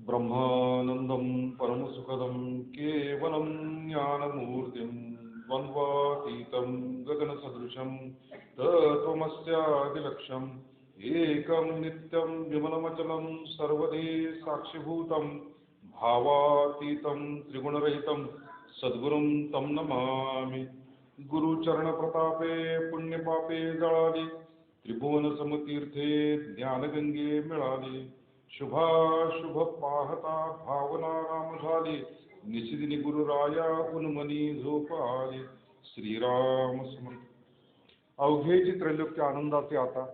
ब्रह्मानंदं परमसुखदं केवलं ज्ञानमूर्तिं द्वन्द्वातीतं गगनसदृशं तत्त्वमस्यादिलक्ष्यम् एकं नित्यं विमलमचलं सर्वदे साक्षिभूतं भावातीतं त्रिगुणरहितं सद्गुरुं तं नमामि। गुरुचरणप्रतापे पुण्यपापे जळाली त्रिभुवनसमतीर्थे ज्ञानगंगे मिळाली। शुभाशुभ पाहता भावना राम झाली निशिदिनी गुरुराया उन्मनी झोप आली। श्रीराम समर्थ। अवघेची त्रैलोक्य आनंदाचे आता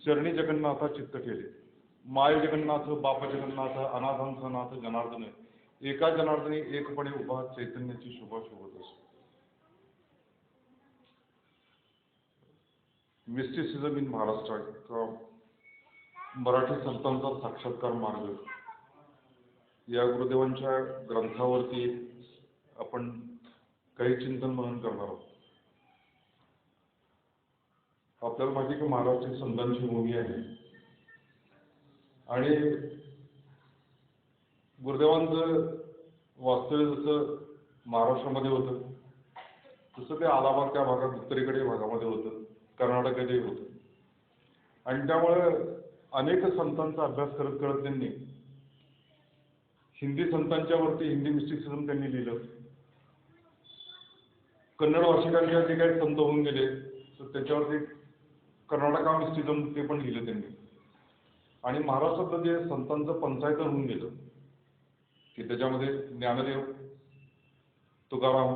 चरणी जगन्नाथा चित्त केले। माय जगन्नाथ बाप जगन्नाथ अनाथांचा नाथ जनार्दन एका जनार्दनी एकपणे उभा चैतन्याची शोभा शोभत असो। मिस्टिसिझम इन महाराष्ट्र मराठी संतांचा साक्षात्कार मार्ग या गुरुदेवांच्या ग्रंथावरती आपण काही चिंतन मनन करणार आहोत। आपल्याला माहिती की महाराष्ट्र संतांची भूमी आहे आणि गुरुदेवांचं वास्तव्य जसं महाराष्ट्रामध्ये होतं तसं ते अलाहाबाद त्या भागात उत्तरेकडे भागामध्ये होतं, कर्नाटकातही होतं आणि त्यामुळे अनेक संतांचा अभ्यास करत करत त्यांनी हिंदी संतांच्या वरती हिंदी मिस्टिसिझम त्यांनी लिहिलं। कन्नड भाषिकांचे जे काही संत होऊन गेले तर त्याच्यावरती कर्नाटका मिस्टिसिझम ते पण लिहिलं त्यांनी आणि महाराष्ट्रातलं जे संतांचं पंचायत होऊन गेलं की त्याच्यामध्ये ज्ञानदेव, तुकाराम,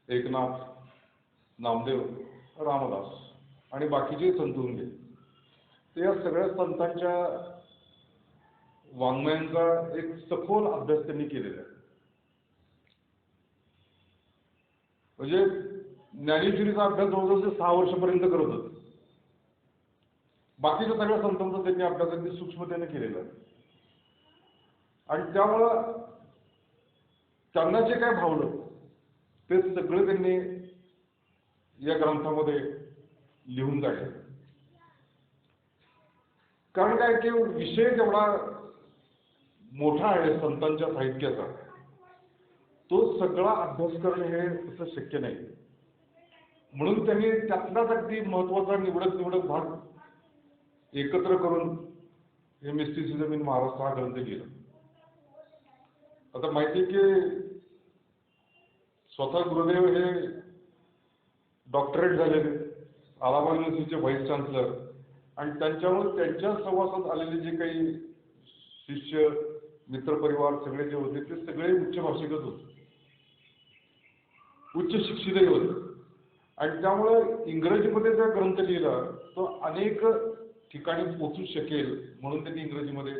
एकनाथ, नामदेव, रामदास आणि बाकीचे संत होऊन गेले। तर या सगळ्या संतांच्या वाङ्मयांचा एक सखोल अभ्यास त्यांनी केलेला आहे। म्हणजे ज्ञानेश्वरीचा अभ्यास जवळजवळ 6 वर्षापर्यंत करत होते। बाकीच्या सगळ्या संतांचा त्यांनी अभ्यास अगदी सूक्ष्मतेने केलेला आहे आणि त्यामुळं त्यांना जे काय भावलं ते सगळं त्यांनी या ग्रंथामध्ये लिहून काढले। कारण काय की विषय जेवढा मोठा आहे संतांच्या साहित्याचा तो सगळा अभ्यास करणे हे तसं शक्य नाही। म्हणून त्यांनी त्यातलाच अगदी महत्वाचा निवडक भाग एकत्र करून हे मिस्टिसिझम इन महाराष्ट्र हा ग्रंथ लिहिला। आता माहिती की स्वतः गुरुदेव हे डॉक्टरेट झालेले, अलाहाबाद युनिव्हर्सिटीचे व्हाईस चान्सलर आणि त्यांच्यामुळे त्यांच्या सहवासात आलेले जे काही शिष्य मित्रपरिवार सगळे जे होते ते सगळे उच्च भाषिकच होते, उच्च शिक्षितही होते आणि त्यामुळे इंग्रजीमध्ये जो ग्रंथ लिहिला तो अनेक ठिकाणी पोचू शकेल म्हणून त्यांनी इंग्रजीमध्ये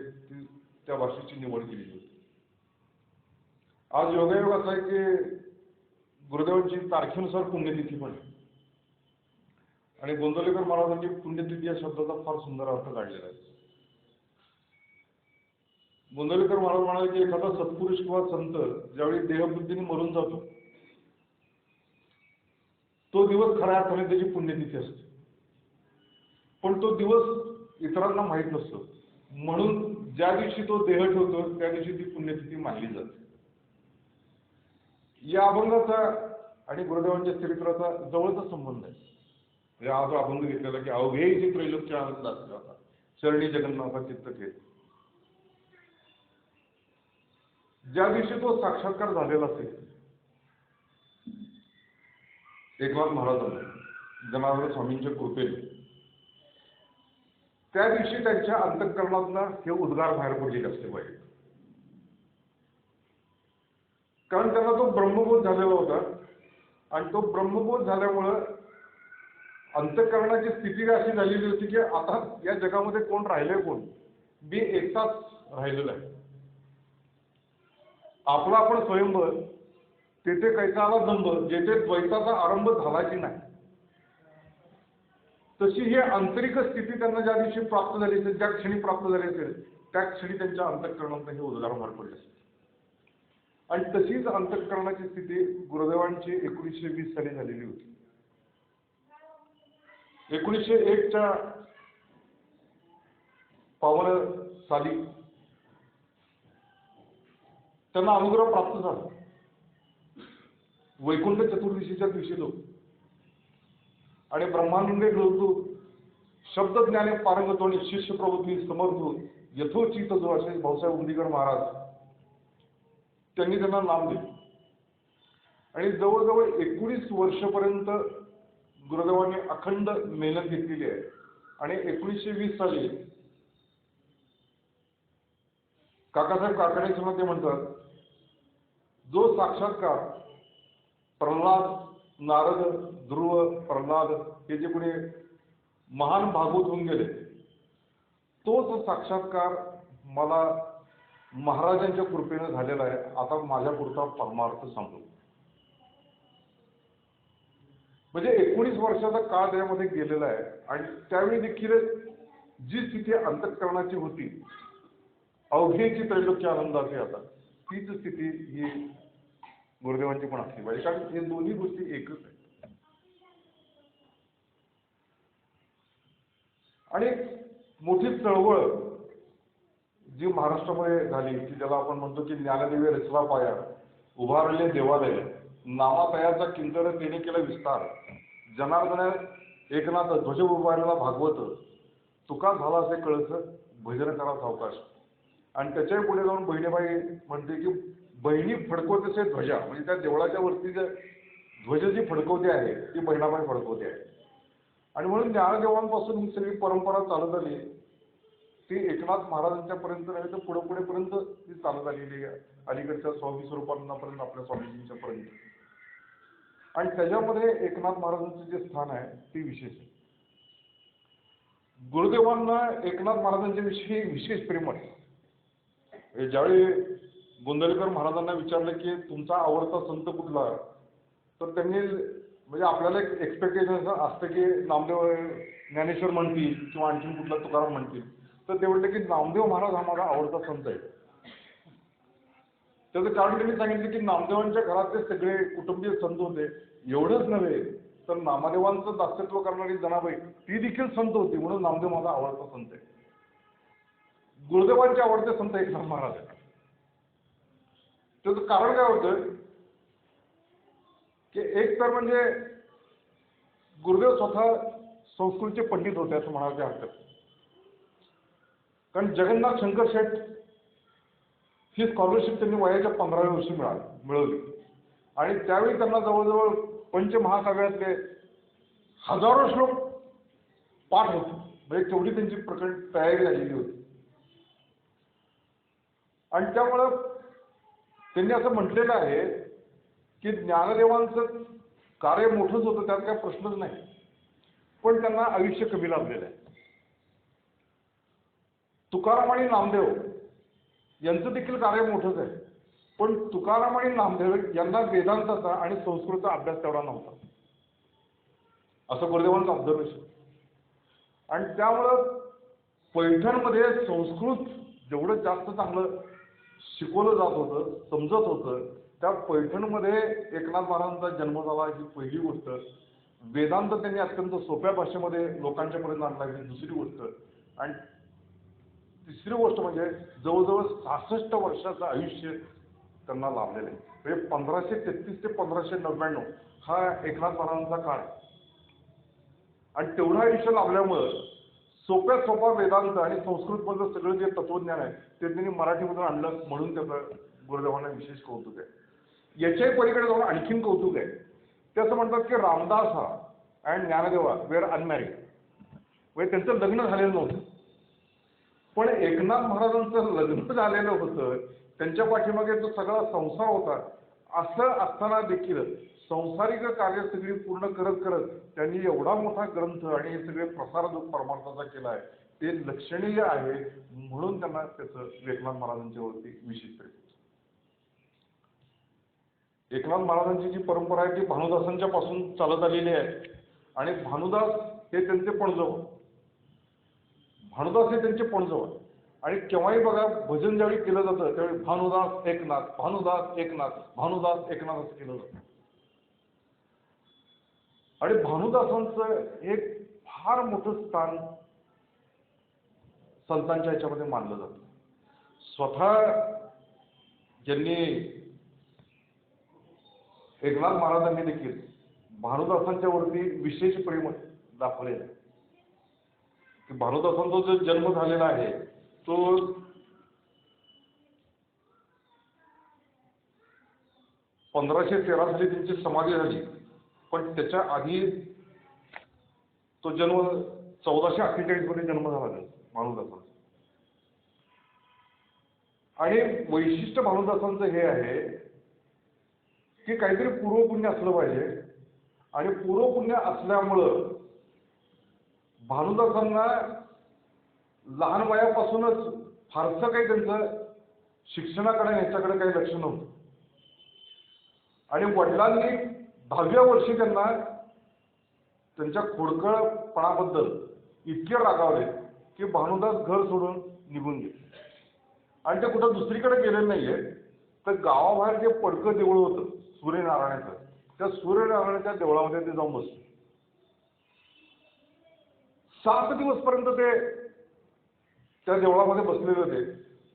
त्या भाषेची निवड केलेली होती। आज योगायोग असा आहे की गुरुदेवांची तारखेनुसार पुण्यतिथी पण आहे आणि गोंदवलेकर महाराजांनी पुण्यतिथी या शब्दाचा फार सुंदर अर्थ काढलेला आहे। गोंदवलेकर महाराज म्हणाले की एखादा सत्पुरुष किंवा संत ज्यावेळी देहबुद्धीने मरून जातो तो दिवस खऱ्या अर्थाने त्याची पुण्यतिथी असते, पण तो दिवस इतरांना माहीत नसतो म्हणून ज्या दिवशी तो देह ठेवतो त्या दिवशी ती पुण्यतिथी मानली जाते। या अभंगाचा आणि गुरुदेवांच्या चरित्राचा जवळचा संबंध आहे। हा जो अभंग घेतलेला की अवघेची त्रैलोक्य आनंदाचे आता चरणी जगन्नाथा चित्त केले। ज्या दिवशी तो साक्षात्कार झालेला असेल एकनाथ महाराजांना जनार्दन स्वामींच्या कृपेने त्या दिवशी त्यांच्या अंतःकरणातून हे उद्गार बाहेर पडलेले असले पाहिजे। कारण त्यांना तो ब्रह्मबोध झालेला होता आणि तो ब्रह्मबोध झाल्यामुळं अंतःकरणाची स्थिती अशी झालेली होती की आता या जगामध्ये कोण राहिले, कोण मी एकटाच राहिलेला आहे। आपला आपण स्वयंवर तेथे कैसाला दंभ जेथे द्वैताचा आरंभ झाला की नाही तशी ही आंतरिक स्थिती त्यांना ज्या दिवशी प्राप्त झाली असेल, ज्या क्षणी प्राप्त झाली असेल त्या क्षणी त्यांच्या अंतःकरणात हे उद्गार बाहेर पडले असेल आणि तशीच अंतःकरणाची स्थिती गुरुदेवांची 1920 साली झालेली होती। 1901च्या पावन साली त्यांना अनुग्रह प्राप्त झाला. वैकुंठ चतुर्दशीच्या दिवशी लोक आणि ब्रह्मानंदे ग्रंथू शब्द ज्ञाने पारंगत आणि शिष्य प्रवृत्ती समर्थ यथोचित जो असे भाऊसाहेब उंदीकर महाराज त्यांनी त्यांना नाम दिले. आणि जवळजवळ 19 वर्षपर्यंत गुरुदेवांनी अखंड मेहनत घेतलेली आहे. आणि 1920 साली काकासाहेब काकडे ते म्हणतात, जो साक्षात्कार प्रल्हाद, नारद, ध्रुव, प्रल्हाद हे जे कोणी महान भागवत होऊन गेले, तोच साक्षात्कार मला महाराजांच्या कृपेने झालेला आहे. आता माझ्या पुरता परमार्थ सांगतो. म्हणजे 19 वर्षाचा काळ त्यामध्ये गेलेला आहे. आणि त्यावेळी देखील जी स्थिती अंतःकरणाची होती, अवघेची त्रैलोक्य आनंदाची, आता तीच स्थिती ही गुरुदेवांची पण असली पाहिजे. कारण हे दोन्ही गोष्टी एकच आहेत. आणि मोठी चळवळ जी महाराष्ट्रामध्ये झाली, की ज्याला आपण म्हणतो की ज्ञानदेवे रचला पाया, उभारले देवालय, नामातयाचा किंकर तेने केला विस्तार, जनार्दन एकनाथ ध्वज उभारला भागवत, तुका झाला असे कळस भजन करा सावकाश. आणि त्याच्या पुढे जाऊन बहिणीबाई म्हणते की बहिणी फडकवतेचे ध्वजा, म्हणजे त्या देवळाच्या वरती जे ध्वज जी फडकवते आहे ती बहिणाबाई फडकवते आहे. आणि म्हणून ज्ञानदेवांपासून ही सगळी परंपरा चालत आली, ती एकनाथ महाराजांच्या पर्यंत नाही तर पुढे पर्यंत ती चालत आलेली आहे, अलीकडच्या स्वामी स्वरूपांनापर्यंत, आपल्या स्वामीजींच्या पर्यंत. आणि त्याच्यामध्ये एकनाथ महाराजांचं जे स्थान आहे ते विशेष आहे. गुरुदेवांना एकनाथ महाराजांच्या विषयी विशेष प्रेम आहे. ज्यावेळी गोंदवलेकर महाराजांना विचारलं की तुमचा आवडता संत कुठला, तर त्यांनी, म्हणजे आपल्याला एक एक्सपेक्टेशन असतं की नामदेव ज्ञानेश्वर म्हणतील किंवा आणखी कुठला तुकाराम म्हणतील, तर ते म्हणले की नामदेव महाराज हा माझा आवडता संत आहे. त्याचं कारण त्यांनी सांगितलं की नामदेवांच्या घरातले सगळे कुटुंबीय संत होते. एवढंच नव्हे तर नामदेवांचं दासत्व करणारी जनाबाई ती देखील संत होती, म्हणून नामदेव माझा आवडता संत आहे. गुरुदेवांचे आवडते संत एकनाथ महाराज आहेत. त्याचं कारण काय होतं की एक तर म्हणजे गुरुदेव स्वतः संस्कृतचे पंडित होते असं म्हणायचे हरकत. कारण जगन्नाथ शंकर शेठ ही स्कॉलरशिप त्यांनी वयाच्या 15व्या वर्षी मिळवली. आणि त्यावेळी त्यांना जवळजवळ पंचमहाकाव्यातले हजारो श्लोक पाठ होते, म्हणजे तेवढी त्यांची प्रकट तयारी झालेली होती. आणि त्यामुळं त्यांनी असं म्हटलेलं आहे की ज्ञानदेवांचं कार्य मोठंच होतं, त्यात काही प्रश्नच नाही, पण त्यांना आयुष्य कमी लाभलेलं आहे. तुकाराम आणि नामदेव यांचं देखील कार्य मोठंच आहे, पण तुकाराम आणि नामदेव यांना वेदांताचा आणि संस्कृतचा अभ्यास तेवढा नव्हता, असं गुरुदेवांचं ऑब्झर्वेशन. आणि त्यामुळं पैठणमध्ये संस्कृत जेवढं जास्त चांगलं शिकवलं जात होतं, समजत होतं, त्या पैठणमध्ये एकनाथ महाराजांचा जन्म झाला ही पहिली गोष्ट. वेदांत त्यांनी अत्यंत सोप्या भाषेमध्ये लोकांच्या पर्यंत आणला ही दुसरी गोष्ट. आणि तिसरी गोष्ट म्हणजे जवळजवळ 66 वर्षाचं आयुष्य त्यांना लाभलेलं आहे. म्हणजे 1533 ते 1599 हा एकनाथ महाराजांचा काळ आहे. आणि तेवढं आयुष्य लाभल्यामुळं सोपा वेदांत आणि संस्कृतमधलं सगळं जे तत्वज्ञान आहे ते त्यांनी मराठीमधून आणलं, म्हणून त्याचं गुरुदेवांना विशेष कौतुक आहे. याच्याही पलीकडे जाऊन आणखीन कौतुक आहे. ते असं म्हणतात की रामदास हा अँड ज्ञानदेवा वेर अनमॅरिड, म्हणजे त्यांचं लग्न झालेलं नव्हतं, पण एकनाथ महाराजांचं लग्न झालेलं होतं, त्यांच्या पाठीमागे जो सगळा संसार होता. असं असताना देखील संसारिक कार्य सगळी पूर्ण करत त्यांनी एवढा मोठा ग्रंथ आणि हे सगळे प्रसार जो परमार्थाचा केला आहे ते लक्षणीय आहे, म्हणून त्यांना त्याचं एकनाथ महाराजांच्या वरती विशेष प्रेम. एकनाथ महाराजांची जी परंपरा आहे ती भानुदासांच्या पासून चालत आलेली आहे. आणि भानुदास हे त्यांचे पणजव. आणि केव्हाही बघा भजन ज्यावेळी केलं जातं त्यावेळी भानुदास एकनाथ, भानुदास एकनाथ, भानुदास एकनाथ असं केलं जातं. आणि भानुदासांचं एक फार मोठं स्थान संतांच्या ह्याच्यामध्ये मानलं जातं. स्वतः ज्यांनी एकनाथ महाराजांनी देखील भानुदासांच्या वरती विशेष प्रेम दाखवलेलं आहे की भानुदासांचा जो जन्म झालेला आहे तो 1513 साली त्यांची समाधी झाली, पण त्याच्या आधी तो जन्म 1448 मध्ये जन्म झाला भानुदासांचा. आणि वैशिष्ट्य भानुदासांचं हे आहे की काहीतरी पूर्वपुण्य असलं पाहिजे, आणि पूर्वपुण्य असल्यामुळं भानुदासांना लहान वयापासूनच फारसं काही त्यांचं शिक्षणाकडे ह्याच्याकडे काही लक्ष नव्हतं. आणि वडिलांनी 10व्या वर्षी त्यांना त्यांच्या खोडकळपणाबद्दल इतके रागावले की भानुदास घर सोडून निघून गेले. आणि ते कुठं दुसरीकडे गेलेले नाहीये, तर गावाबाहेर जे पडकं देऊळ होतं सूर्यनारायणाचं, त्या सूर्यनारायणाच्या देवळामध्ये ते जाऊन बसले. 7 दिवसपर्यंत ते त्या देवळामध्ये बसलेले होते.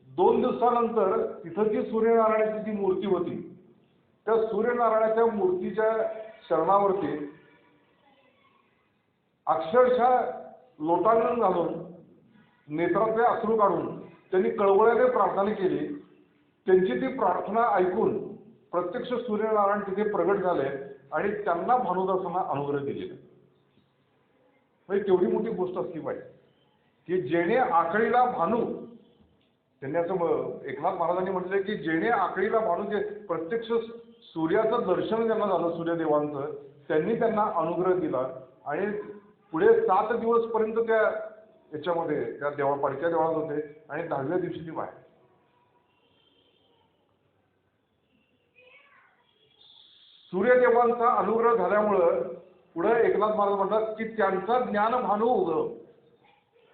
2 दिवसानंतर तिथं जी सूर्यनारायणाची जी मूर्ती होती, त्या सूर्यनारायणाच्या मूर्तीच्या शरणावरती अक्षरशः लोटांगण घालून नेत्रातले अश्रू काढून त्यांनी कळवळ्याने प्रार्थना केली. त्यांची ती प्रार्थना ऐकून प्रत्यक्ष सूर्यनारायण तिथे प्रगट झाले आणि त्यांना भानुदासांना अनुग्रह दिलेला. म्हणजे तेवढी मोठी गोष्ट असली पाहिजे की जेणे आकळीला भानू, त्यांनी असं एकनाथ महाराजांनी म्हटलंय की जेणे आकळीला भानू, जे प्रत्यक्ष सूर्याचं दर्शन त्यांना झालं सूर्यदेवांचं, त्यांनी त्यांना अनुग्रह दिला. आणि पुढे 7 दिवसपर्यंत त्या याच्यामध्ये त्या पाडक्या देवळात होते आणि 10व्या दिवशी ती बाहेर. सूर्यदेवांचा अनुग्रह झाल्यामुळं पुढे एकनाथ महाराज म्हणतात की त्यांचा ज्ञान भानू उगव,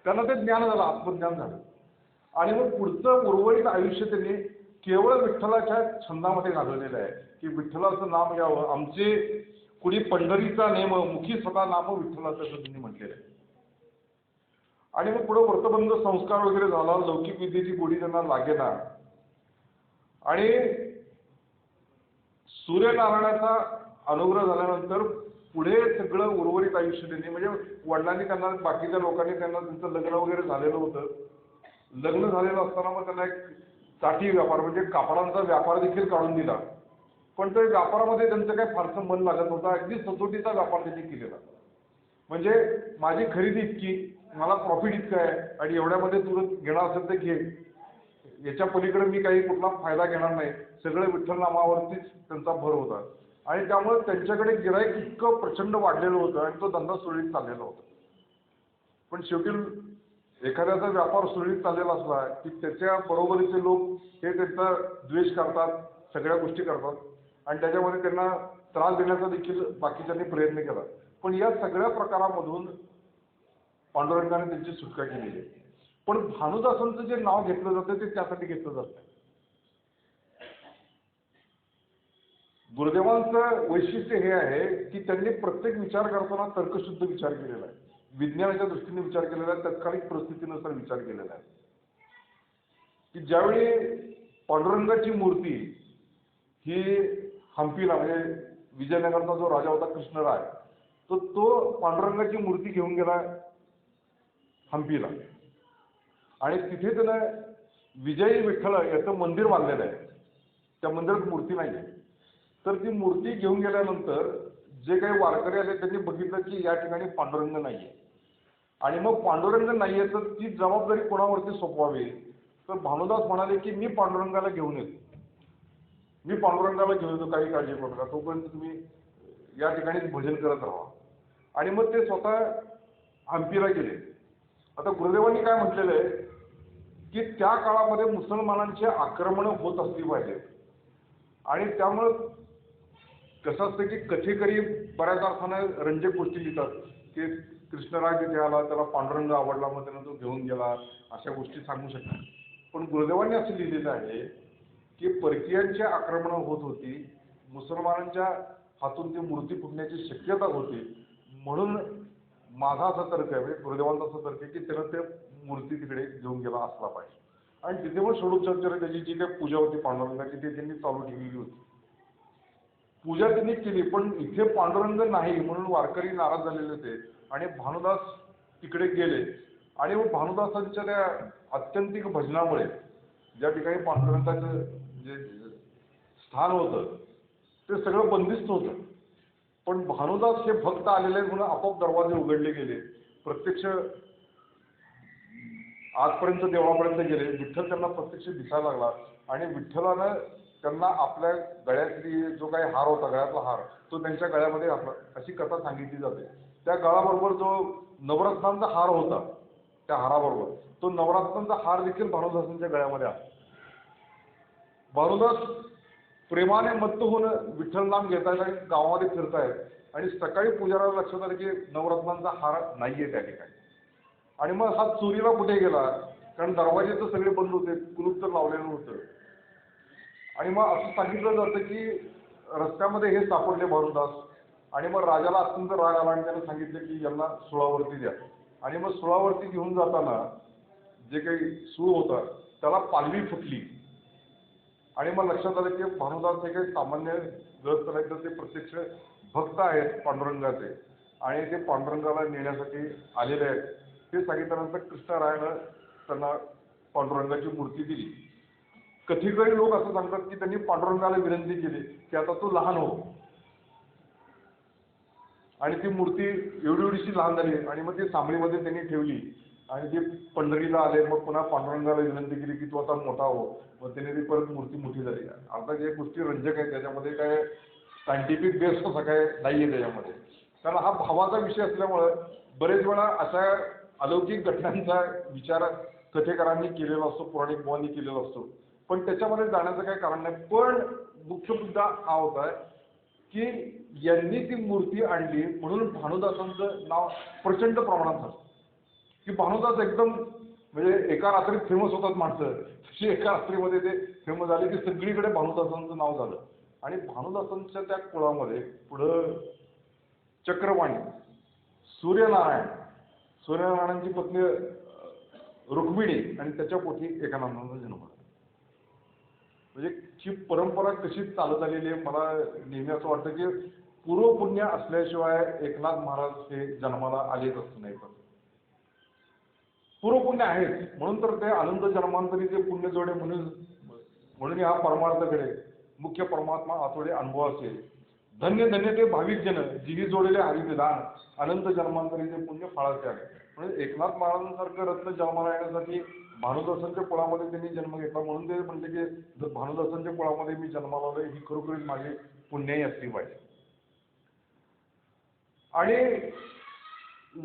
त्यांना ते ज्ञान झालं, आत्मज्ञान झालं. आणि मग पुढचं उर्वरित आयुष्य त्यांनी केवळ विठ्ठलाच्या छंदामध्ये घालवलेलं आहे की विठ्ठलाचं नाम घ्यावं, आमचे कुणी पंढरीचा नेम मुखी सदा नाम विठ्ठलाचं, असं त्यांनी म्हटलेलं आहे. आणि मग पुढे व्रतबंध संस्कार वगैरे झाला, लौकिक विद्येची गोडी त्यांना लागेना. आणि सूर्यनारायणाचा अनुग्रह झाल्यानंतर पुढे सगळं उर्वरित आयुष्य त्यांनी, म्हणजे वडिलांनी त्यांना, बाकीच्या लोकांनी त्यांना, त्यांचं लग्न वगैरे झालेलं होतं. लग्न झालेलं असताना मग त्यांना एक साठी व्यापार म्हणजे कापडांचा व्यापार देखील काढून दिला. पण त्या व्यापारामध्ये त्यांचं काही फारसं मन लागत नव्हतं. अगदी सचोटीचा व्यापार त्यांनी केलेला. म्हणजे माझी खरेदी इतकी, मला प्रॉफिट इतकं आहे आणि एवढ्यामध्ये तुला घेणार असेल तर घे, याच्या पलीकडे मी काही कुठला फायदा घेणार नाही, सगळं विठ्ठल नामावरतीच त्यांचा भर होता. आणि त्यामुळे त्यांच्याकडे गिराईक इतकं प्रचंड वाढलेलं होतं आणि तो धंदा सुरळीत चाललेला होता. पण शेवटी एखाद्याचा व्यापार सुरळीत चाललेला असला की त्याच्या बरोबरीचे लोक हे त्यांचा द्वेष करतात, सगळ्या गोष्टी करतात आणि त्याच्यामध्ये त्यांना त्रास देण्याचा देखील बाकीच्यांनी प्रयत्न केला. पण या सगळ्या प्रकारामधून पांडुरंगाने त्यांची सुटका केलेली आहे. पण भानुदासांचं जे नाव घेतलं जातं ते त्यासाठी घेतलं जातं. गुरुदेवांचं वैशिष्ट्य हे आहे की त्यांनी प्रत्येक विचार करताना तर्कशुद्ध विचार केलेला आहे, विज्ञानाच्या दृष्टीने विचार केलेला आहे, तत्कालिक परिस्थितीनुसार विचार केलेला आहे. की ज्यावेळी पांडुरंगाची मूर्ती ही हंपीला, म्हणजे विजयनगरचा जो राजा होता कृष्णराय, तो पांडुरंगाची मूर्ती घेऊन गेला हंपीला. आणि तिथे त्यानं विजयी विठ्ठल याचं मंदिर बांधलेलं आहे. त्या मंदिरात मूर्ती नाही आहे. तर ती मूर्ती घेऊन गेल्यानंतर जे काही वारकरी आले त्यांनी बघितलं की या ठिकाणी पांडुरंग नाही आहे. आणि मग पांडुरंग नाही आहे तर ती जबाबदारी कोणावरती सोपवावी. तर भानुदास म्हणाले की मी पांडुरंगाला घेऊन येतो, मी पांडुरंगाला घेऊन येतो, काही काळजी करू नका, तोपर्यंत तुम्ही या ठिकाणीच भजन करत राहा. आणि मग ते स्वतः हंपीला गेले. आता गुरुदेवांनी काय म्हटलेलं आहे की त्या काळामध्ये मुसलमानांची आक्रमणं होत असली पाहिजेत. आणि त्यामुळं कसं असतं की कथेकरी बऱ्याच अर्थानं रंजक गोष्टी लिहितात की कृष्णराज तिथे आला, त्याला पांडुरंग आवडला, मग त्यानं तो घेऊन गेला, अशा गोष्टी सांगू शकतात. पण गुरुदेवांनी असं लिहिलेलं आहे की परकीयांची आक्रमणं होत होती, मुसलमानांच्या हातून ती मूर्ती फुटण्याची शक्यता होती. म्हणून माझा असा तर्क आहे, म्हणजे गुरुदेवांचा असा तर्क आहे की त्यानं ते मूर्ती तिकडे घेऊन गेला असला पाहिजे. आणि तिथे पण षोडोपचार त्याची जी काही पूजा होती पांडुरंगाची ते त्यांनी चालू ठेवलेली होती. पूजा त्यांनी केली, पण इथे पांडुरंग नाही म्हणून वारकरी नाराज झालेले होते आणि भानुदास तिकडे गेले. आणि मग भानुदासांच्या त्या आत्यंतिक भजनामुळे ज्या ठिकाणी पांडुरंगाचं जे स्थान होतं ते सगळं बंदिस्त होतं. पण भानुदास हे भक्त आलेले म्हणून आपोआप दरवाजे उघडले गेले. प्रत्यक्ष आजपर्यंत देवळापर्यंत गेले. विठ्ठल त्यांना प्रत्यक्ष दिसायला लागला आणि विठ्ठलानं त्यांना आपल्या गळ्यातली जो काही हार होता, गळ्यातला हार, तो त्यांच्या गळ्यामध्ये घातला, अशी कथा सांगितली जाते. त्या गळाबरोबर जो नवरत्नांचा हार होता, त्या हाराबरोबर तो नवरत्नांचा हार देखील भानुदासांच्या गळ्यामध्ये आला. भानुदास प्रेमाने मत्त होऊन विठ्ठल नाम घेतायत आणि गावामध्ये फिरतायत आणि सकाळी पुजाऱ्याला लक्षात आलं की नवरत्नांचा हार नाहीये त्या ठिकाणी. आणि मग हा चोरीला कुठे गेला, कारण दरवाजे तर सगळे बंद होते, कुलूप तर लावलेलं होतं. आणि मग असं सांगितलं जातं की रस्त्यामध्ये हे सापडले भानुदास. आणि मग राजाला अत्यंत राग आला आणि त्याने सांगितलं की यांना सुळावरती द्या. आणि मग सुळावरती घेऊन जाताना जे काही सूळ होता त्याला पालवी फुटली. आणि मग लक्षात आलं की भानुदास हे काही सामान्य ग्रस्त नाही, तर ते प्रत्यक्ष भक्त आहेत पांडुरंगाचे आणि ते पांडुरंगाला नेण्यासाठी आलेले आहेत. हे सांगितल्यानंतर कृष्णरायानं त्यांना पांडुरंगाची मूर्ती दिली. कधीकधी लोक असं सांगतात की त्यांनी पांडुरंगाला विनंती केली की आता तू लहान हो, आणि ती मूर्ती एवढीशी लहान झाली आणि मग ती सामळीमध्ये त्यांनी ठेवली आणि ते पंढरीला आले. मग पुन्हा पांडुरंगाला विनंती केली की तू आता मोठा हो. मग त्याने ती परत मूर्ती मोठी झाली. आता जे गोष्टी रंजक आहेत त्याच्यामध्ये काय सायंटिफिक बेस असा काय नाहीये त्याच्यामध्ये, कारण हा भावाचा विषय असल्यामुळं बरेच वेळा अशा अलौकिक घटनांचा विचार कथेकरांनी केलेला असतो, पौराणिक बुवांनी केलेला असतो. पण त्याच्यामध्ये जाण्याचं काही कारण नाही. पण मुख्य मुद्दा हा होता की यांनी ती मूर्ती आणली म्हणून भानुदासांचं नाव प्रचंड प्रमाणात झालं. की भानुदास एकदम म्हणजे एका रात्रीत फेमस होतात माणसं, तशी एका रात्रीमध्ये ते फेमस झाले की सगळीकडे भानुदासांचं नाव झालं. आणि भानुदासांच्या त्या कुळामध्ये पुढं चक्रवाणी, सूर्यनारायणांची पत्नी रुक्मिणी आणि त्याच्या पोटी एकानंदाचा जन्म झाला. म्हणजे ही परंपरा कशी चालत आलेली आहे, मला नेहमी असं वाटतं की पूर्वपुण्य असल्याशिवाय एकनाथ महाराज हे जन्माला आलेच असं नाही. पण पूर्वपुण्य आहेत म्हणून तर ते आनंद जन्मांतरी ते पुण्य जोडे म्हणून हा परमार्थ घडे, मुख्य परमात्मा आतोडे अनुभव असेल. धन्य धन्य ते भाविक जन जिही जोडले हरिविधान, अनंत जन्मांतरी ते पुण्य फळाचे आहे. म्हणजे एकनाथ महाराजांसारखं रत्न जन्माला येण्यासाठी भानुदासांच्या कुळामध्ये त्यांनी जन्म घेतला. म्हणून ते म्हणले की भानुदासांच्या कुळामध्ये मी जन्माला आलोय, ही खरोखरीच माझी पुण्याई असली पाहिजे. आणि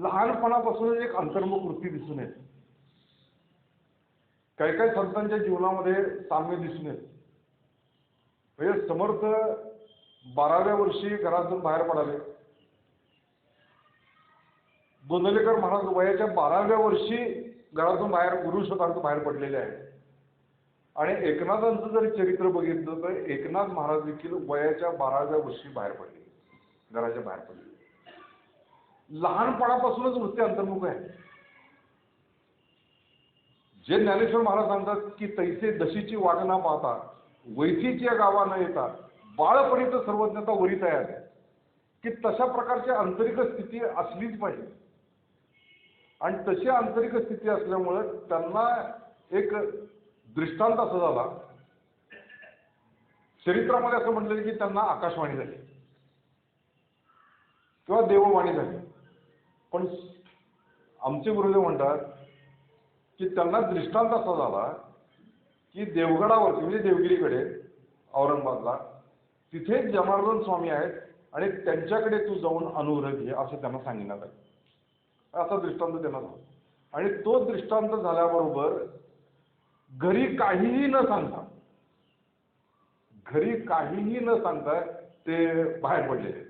लहानपणापासूनच एक अंतर्मुख वृत्ती दिसून येते. काही काही संतांच्या जीवनामध्ये साम्य दिसून येते. म्हणजे समर्थ 12व्या वर्षी घरातून बाहेर पडाले. गोंदवलेकर महाराज वयाच्या 12व्या वर्षी घरातून बाहेर गुरुशतार्थ बाहेर पडलेले आहेत. आणि एकनाथांचं जर चरित्र बघितलं तर एकनाथ महाराज देखील वयाच्या 12व्या वर्षी बाहेर पडले, घराच्या बाहेर पडले. लहानपणापासूनच वृत्ती अंतर्मुख आहे. जे ज्ञानेश्वर महाराज सांगतात की तैसे दशीची वाट न पाहता, वैथीची या गावा न येता, बाळपणीच सर्वज्ञता वरी तयार आहे. की तशा प्रकारची आंतरिक स्थिती असलीच पाहिजे. आणि तशी आंतरिक स्थिती असल्यामुळं त्यांना एक दृष्टांत असा झाला, चरित्रामध्ये असं म्हटलं की त्यांना आकाशवाणी झाली किंवा देववाणी झाली. पण आमचे गुरुदेव म्हणतात की त्यांना दृष्टांत असा झाला की देवगडावरती म्हणजे देवगिरीकडे औरंगाबादला तिथे जनार्दन स्वामी आहेत आणि त्यांच्याकडे तू जाऊन अनुग्रह घे असं त्यांना सांगण्यात आलं. असा दृष्टांत त्यांना झाला. आणि तो दृष्टांत झाल्याबरोबर घरी काहीही न सांगता ते बाहेर पडलेले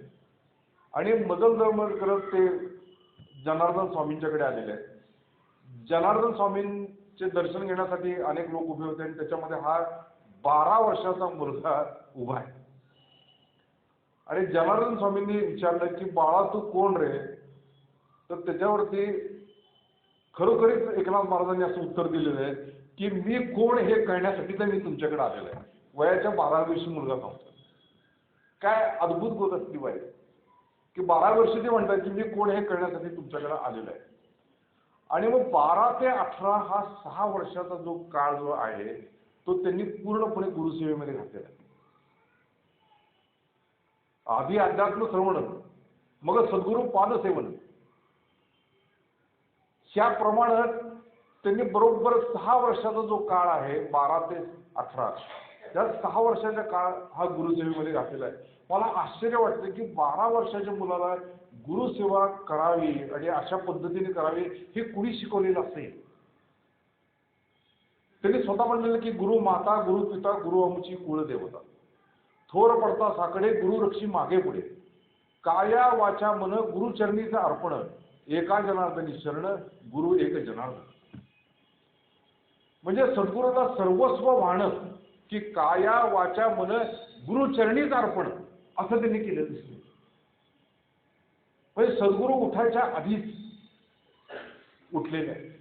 आणि मजल दळमळ करत ते जनार्दन स्वामींच्याकडे आलेले आहेत. जनार्दन स्वामींचे दर्शन घेण्यासाठी अनेक लोक उभे होते आणि त्याच्यामध्ये हा 12 वर्षाचा मुलगा उभा आहे. आणि जनार्दन स्वामींनी विचारलं की बाळा तू कोण रे? तर त्याच्यावरती खरोखरीच एकनाथ महाराजांनी असं उत्तर दिलेलं आहे की मी कोण हे कळण्यासाठी तर मी तुमच्याकडे आलेलो आहे. वयाच्या 12 वर्षी मुलगा सांगतो. काय अद्भुत गोष्ट असली पाहिजे की 12 वर्ष ते म्हणतात की मी कोण हे कळण्यासाठी तुमच्याकडे आलेलो आहे. आणि मग 12 ते 18 हा 6 वर्षाचा जो काळ जो आहे तो त्यांनी पूर्णपणे गुरुसेवेमध्ये घातलेला आहे. आधी अध्यात्म श्रवण, मग सद्गुरू पादसेवन, ह्याप्रमाणे त्यांनी बरोबर 6 वर्षाचा जो काळ आहे 12 ते 18 त्या 6 वर्षाचा काळ हा गुरुसेवेमध्ये घातलेला आहे. मला आश्चर्य वाटतं की 12 वर्षाच्या मुलाला गुरुसेवा करावी आणि अशा पद्धतीने करावी हे कुणी शिकवलेलं असेल. त्यांनी स्वतः म्हणलेलं की गुरु माता, गुरु पिता, गुरु आमची कुळदेवता, थोर पडता साकडे गुरु रक्षी मागे पुढे, काया वाचा मन गुरुचरणीचं अर्पण, एका जनार्दनी शरण गुरु एक जनार्दन. म्हणजे सद्गुरूला सर्वस्व वाहणं की काया वाचा मन गुरुचरणीचं अर्पण असं त्यांनी केलं दिसतं. म्हणजे सद्गुरू उठायच्या आधीच उठलेले आहे.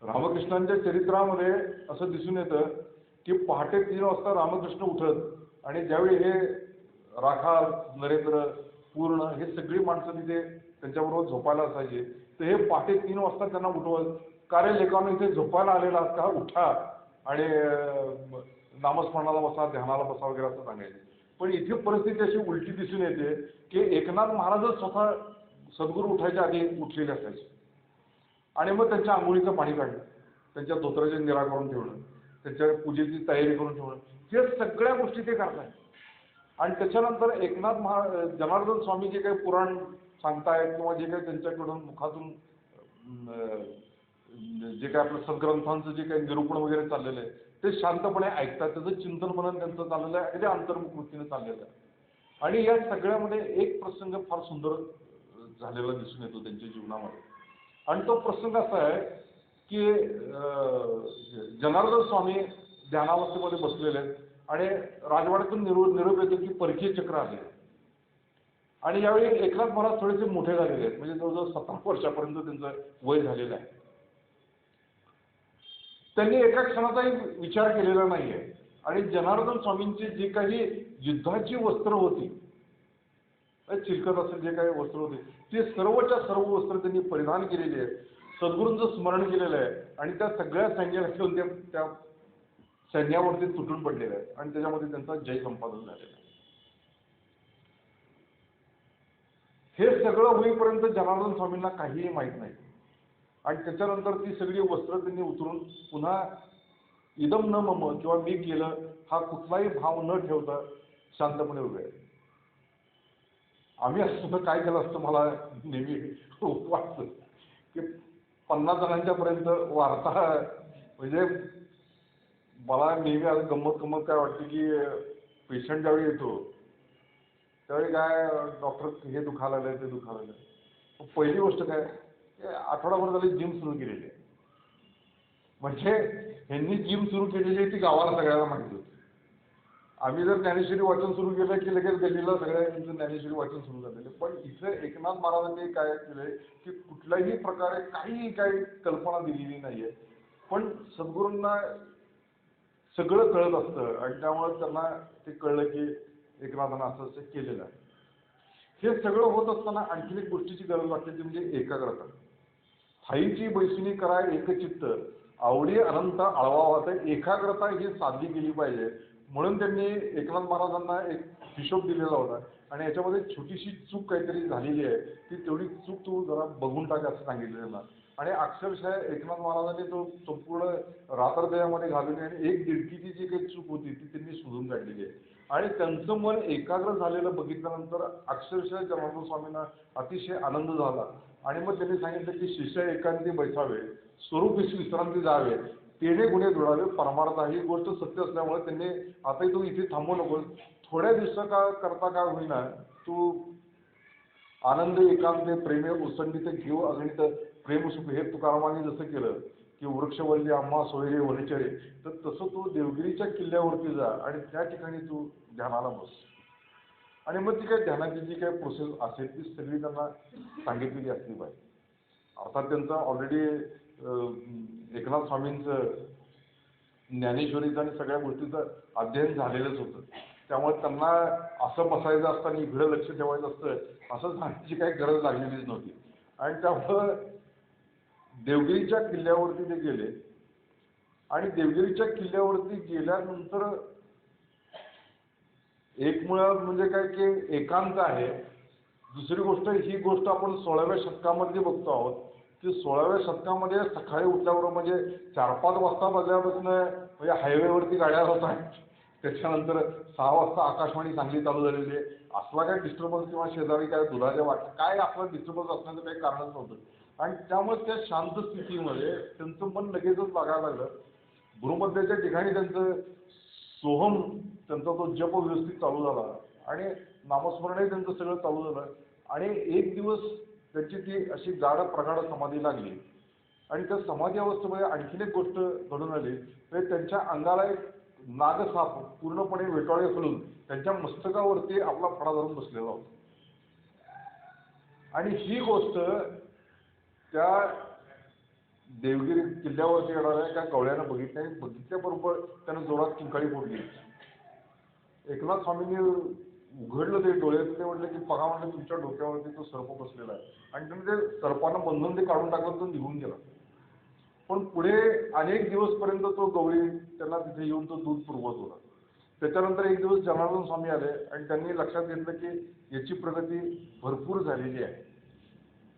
रामकृष्णांच्या चरित्रामध्ये असं दिसून येतं की पहाटे 3 वाजता रामकृष्ण उठत आणि ज्यावेळी हे राखाल, नरेंद्र, पूर्ण हे सगळी माणसं तिथे त्यांच्याबरोबर झोपायला असायचे, तर हे पहाटे 3 वाजता त्यांना उठवत, कार्य लेखानं इथे झोपायला आलेला असता, उठा आणि नामस्मरणाला बसा, ध्यानाला बसा वगैरे असं सांगायचे. पण इथे परिस्थिती अशी उलटी दिसून येते की एकनाथ महाराजच स्वतः सद्गुरू उठायच्या आधी उठलेले असायचे आणि मग त्यांच्या आंघोळीचं पाणी काढणं, त्यांच्या धोत्राचे निराकरण ठेवणं, त्यांच्या पूजेची तयारी करून ठेवणं, हे सगळ्या गोष्टी ते करतायत. आणि त्याच्यानंतर एकनाथ जनार्दन स्वामी जे काही पुराण सांगतायत किंवा जे काही त्यांच्याकडून मुखातून जे काही आपलं सद्ग्रंथांचं जे काही निरूपण वगैरे चाललेलं आहे ते शांतपणे ऐकतात. त्याचं चिंतन मनन त्यांचं चाललेलं आहे, अगदी अंतर्मुख वृत्तीने चाललेलं आहे. आणि या सगळ्यामध्ये एक प्रसंग फार सुंदर झालेला दिसून येतो त्यांच्या जीवनामध्ये. आणि तो प्रसंग असा आहे की जनार्दन स्वामी ध्यानावस्थेमध्ये बसलेले आहेत आणि राजवाड्यातून निरोप येतो की परकीय चक्र आले. आणि यावेळी एकनाथ महाराज थोडेसे मोठे झालेले आहेत, म्हणजे जवळजवळ 17 वर्षापर्यंत त्यांचं वय झालेलं आहे. त्यांनी एका क्षणाचाही विचार केलेला नाहीये. आणि जनार्दन स्वामींची जी काही युद्धाची वस्त्र होती, चिलखत असेल जे काही वस्त्र होते, ते सर्वच्या सर्व वस्त्र त्यांनी परिधान केलेली आहे, सद्गुरूंचं स्मरण केलेलं आहे आणि त्या सगळ्या सैन्याला घेऊन त्या सैन्यावरती तुटून पडलेले आहेत आणि त्याच्यामध्ये त्यांचा जय संपादन झालेला आहे. हे सगळं होईपर्यंत जनार्दन स्वामींना काहीही माहीत नाही. आणि त्याच्यानंतर ती सगळी वस्त्र त्यांनी उतरून पुन्हा इदम न मम किंवा मी केलं हा कुठलाही भाव न ठेवता शांतपणे उभे. आम्ही असं सुद्धा काय केलं असतं मला नेहमी वाटतं की 50 जणांच्या पर्यंत वार्ता, म्हणजे मला नेहमी आज गंमत काय वाटते की पेशंट ज्यावेळी येतो त्यावेळी काय डॉक्टर हे दुखायला आलंय ते दुखायला आलंय, पहिली गोष्ट काय आठवडाभर झाली जिम सुरू केलेली आहे. म्हणजे ह्यांनी जिम सुरू केलेली आहे ती गावाला सगळ्याला माहिती होती. आम्ही जर ज्ञानेश्वरी वाचन सुरू केलं की लगेच गल्लीला सगळ्यांचं ज्ञानेश्वरी वाचन सुरू झालेलं. पण इथे एकनाथ महाराजांनी काय केलंय की कुठल्याही प्रकारे काही कल्पना दिलेली नाहीये, पण सद्गुरूंना सगळं कळत असतं आणि त्यामुळे त्यांना ते कळलं की एकनाथांना असं केलेलं आहे. हे सगळं होत असताना आणखी एक गोष्टीची गरज वाटते ती म्हणजे एकाग्रता. ठाईची बैसुनी कराय एकचित्त, आवडी अनंत आळवावा. तर एकाग्रता ही साधली गेली पाहिजे. म्हणून त्यांनी एकनाथ महाराजांना एक हिशोब दिलेला होता आणि याच्यामध्ये छोटीशी चूक काहीतरी झालेली आहे, ती तेवढी चूक तू जरा बघून टाक असं सांगितलं त्यांना. आणि अक्षरशः एकनाथ महाराजांनी तो संपूर्ण रात्रदयामध्ये घालून आणि 1-1.5ची जी काही चूक होती ती त्यांनी शोधून काढलेली आहे. आणि त्यांचं मन एकाग्र झालेलं बघितल्यानंतर अक्षरशः जनार्दन स्वामींना अतिशय आनंद झाला. आणि मग त्यांनी सांगितलं की शिष्य एकांती बैसावे, स्वरूपीस विश्रांती जावे, तेने गुन्हे धुळावे परमार्थ. ही गोष्ट सत्य असल्यामुळे त्यांनी आताही तू इथे थांबू नको, थोड्या दिवसा करता काय होईना तू आनंद एकांत प्रेमे उसंडित घेऊ अगणित प्रेमसुख. हे तुकारामांनी जसं केलं की वृक्षवल्ली आम्हा सोयरे वनचरे, तर तसं तू देवगिरीच्या किल्ल्यावरती जा आणि त्या ठिकाणी तू ध्यानाला बस. आणि मग ती काही ध्यानाची जी काही प्रोसेस असेल ती सगळी त्यांना सांगितलेली असली पाहिजे. अर्थात त्यांचं ऑलरेडी एकनाथ स्वामींचं ज्ञानेश्वरीचं आणि सगळ्या गोष्टीचं अध्ययन झालेलंच होतं. त्यामुळे त्यांना असं बसायचं असतं आणि इकडे लक्ष ठेवायचं असतं असं सांगण्याची काही गरज लागलेलीच नव्हती. आणि त्यामुळं देवगिरीच्या किल्ल्यावरती ते गेले आणि देवगिरीच्या किल्ल्यावरती गेल्यानंतर एक मुळात म्हणजे काय की एकांत आहे. दुसरी गोष्ट ही गोष्ट आपण 16व्या शतकामध्ये बघतो आहोत की 16व्या शतकामध्ये सकाळी उठल्याबरोबर म्हणजे 4-5 वाजता वाजल्यापासून म्हणजे हायवेवरती गाड्या होत आहेत. त्याच्यानंतर 6 वाजता आकाशवाणी चांगली चालू झालेली आहे. असला काही डिस्टर्बन्स किंवा शेजारी काय दुधाच्या वाट काय आपला डिस्टर्बन्स असण्याचं काही कारणच नव्हतं. आणि त्यामुळे त्या शांत स्थितीमध्ये त्यांचं मन लगेचच लागायला लागलं. गुरुमध्याच्या ठिकाणी त्यांचं सोहम त्यांचा तो जप व्यवस्थित चालू झाला आणि नामस्मरणही त्यांचं सगळं चालू झालं. आणि एक दिवस त्यांची ती अशी गाढ प्रगाढ समाधी लागली आणि त्या समाधी अवस्थेमध्ये आणखीन एक गोष्ट घडून आली. तर त्यांच्या अंगाला एक नागसाप पूर्णपणे वेटाळे घालून त्यांच्या मस्तकावरती आपला फडा धरून बसलेला होता. आणि ही गोष्ट त्या देवगिरी किल्ल्यावरती येणाऱ्या एका गवळ्यानं बघितली आणि बघितल्याबरोबर त्यानं जोरात किंकाळी फोडली. एकनाथ स्वामींनी उघडलं ते डोळे. ते म्हटलं की बघा म्हणलं तुमच्या डोक्यावरती तो सर्प बसलेला आहे. आणि त्यांनी ते सर्पानं बंधून ते काढून टाकलं, तो निघून गेला. पण पुढे अनेक दिवसपर्यंत तो गवळी त्यांना तिथे येऊन तो दूध पुरवत होता. त्याच्यानंतर एक दिवस जनार्दन स्वामी आले आणि त्यांनी लक्षात घेतलं की याची प्रगती भरपूर झालेली आहे.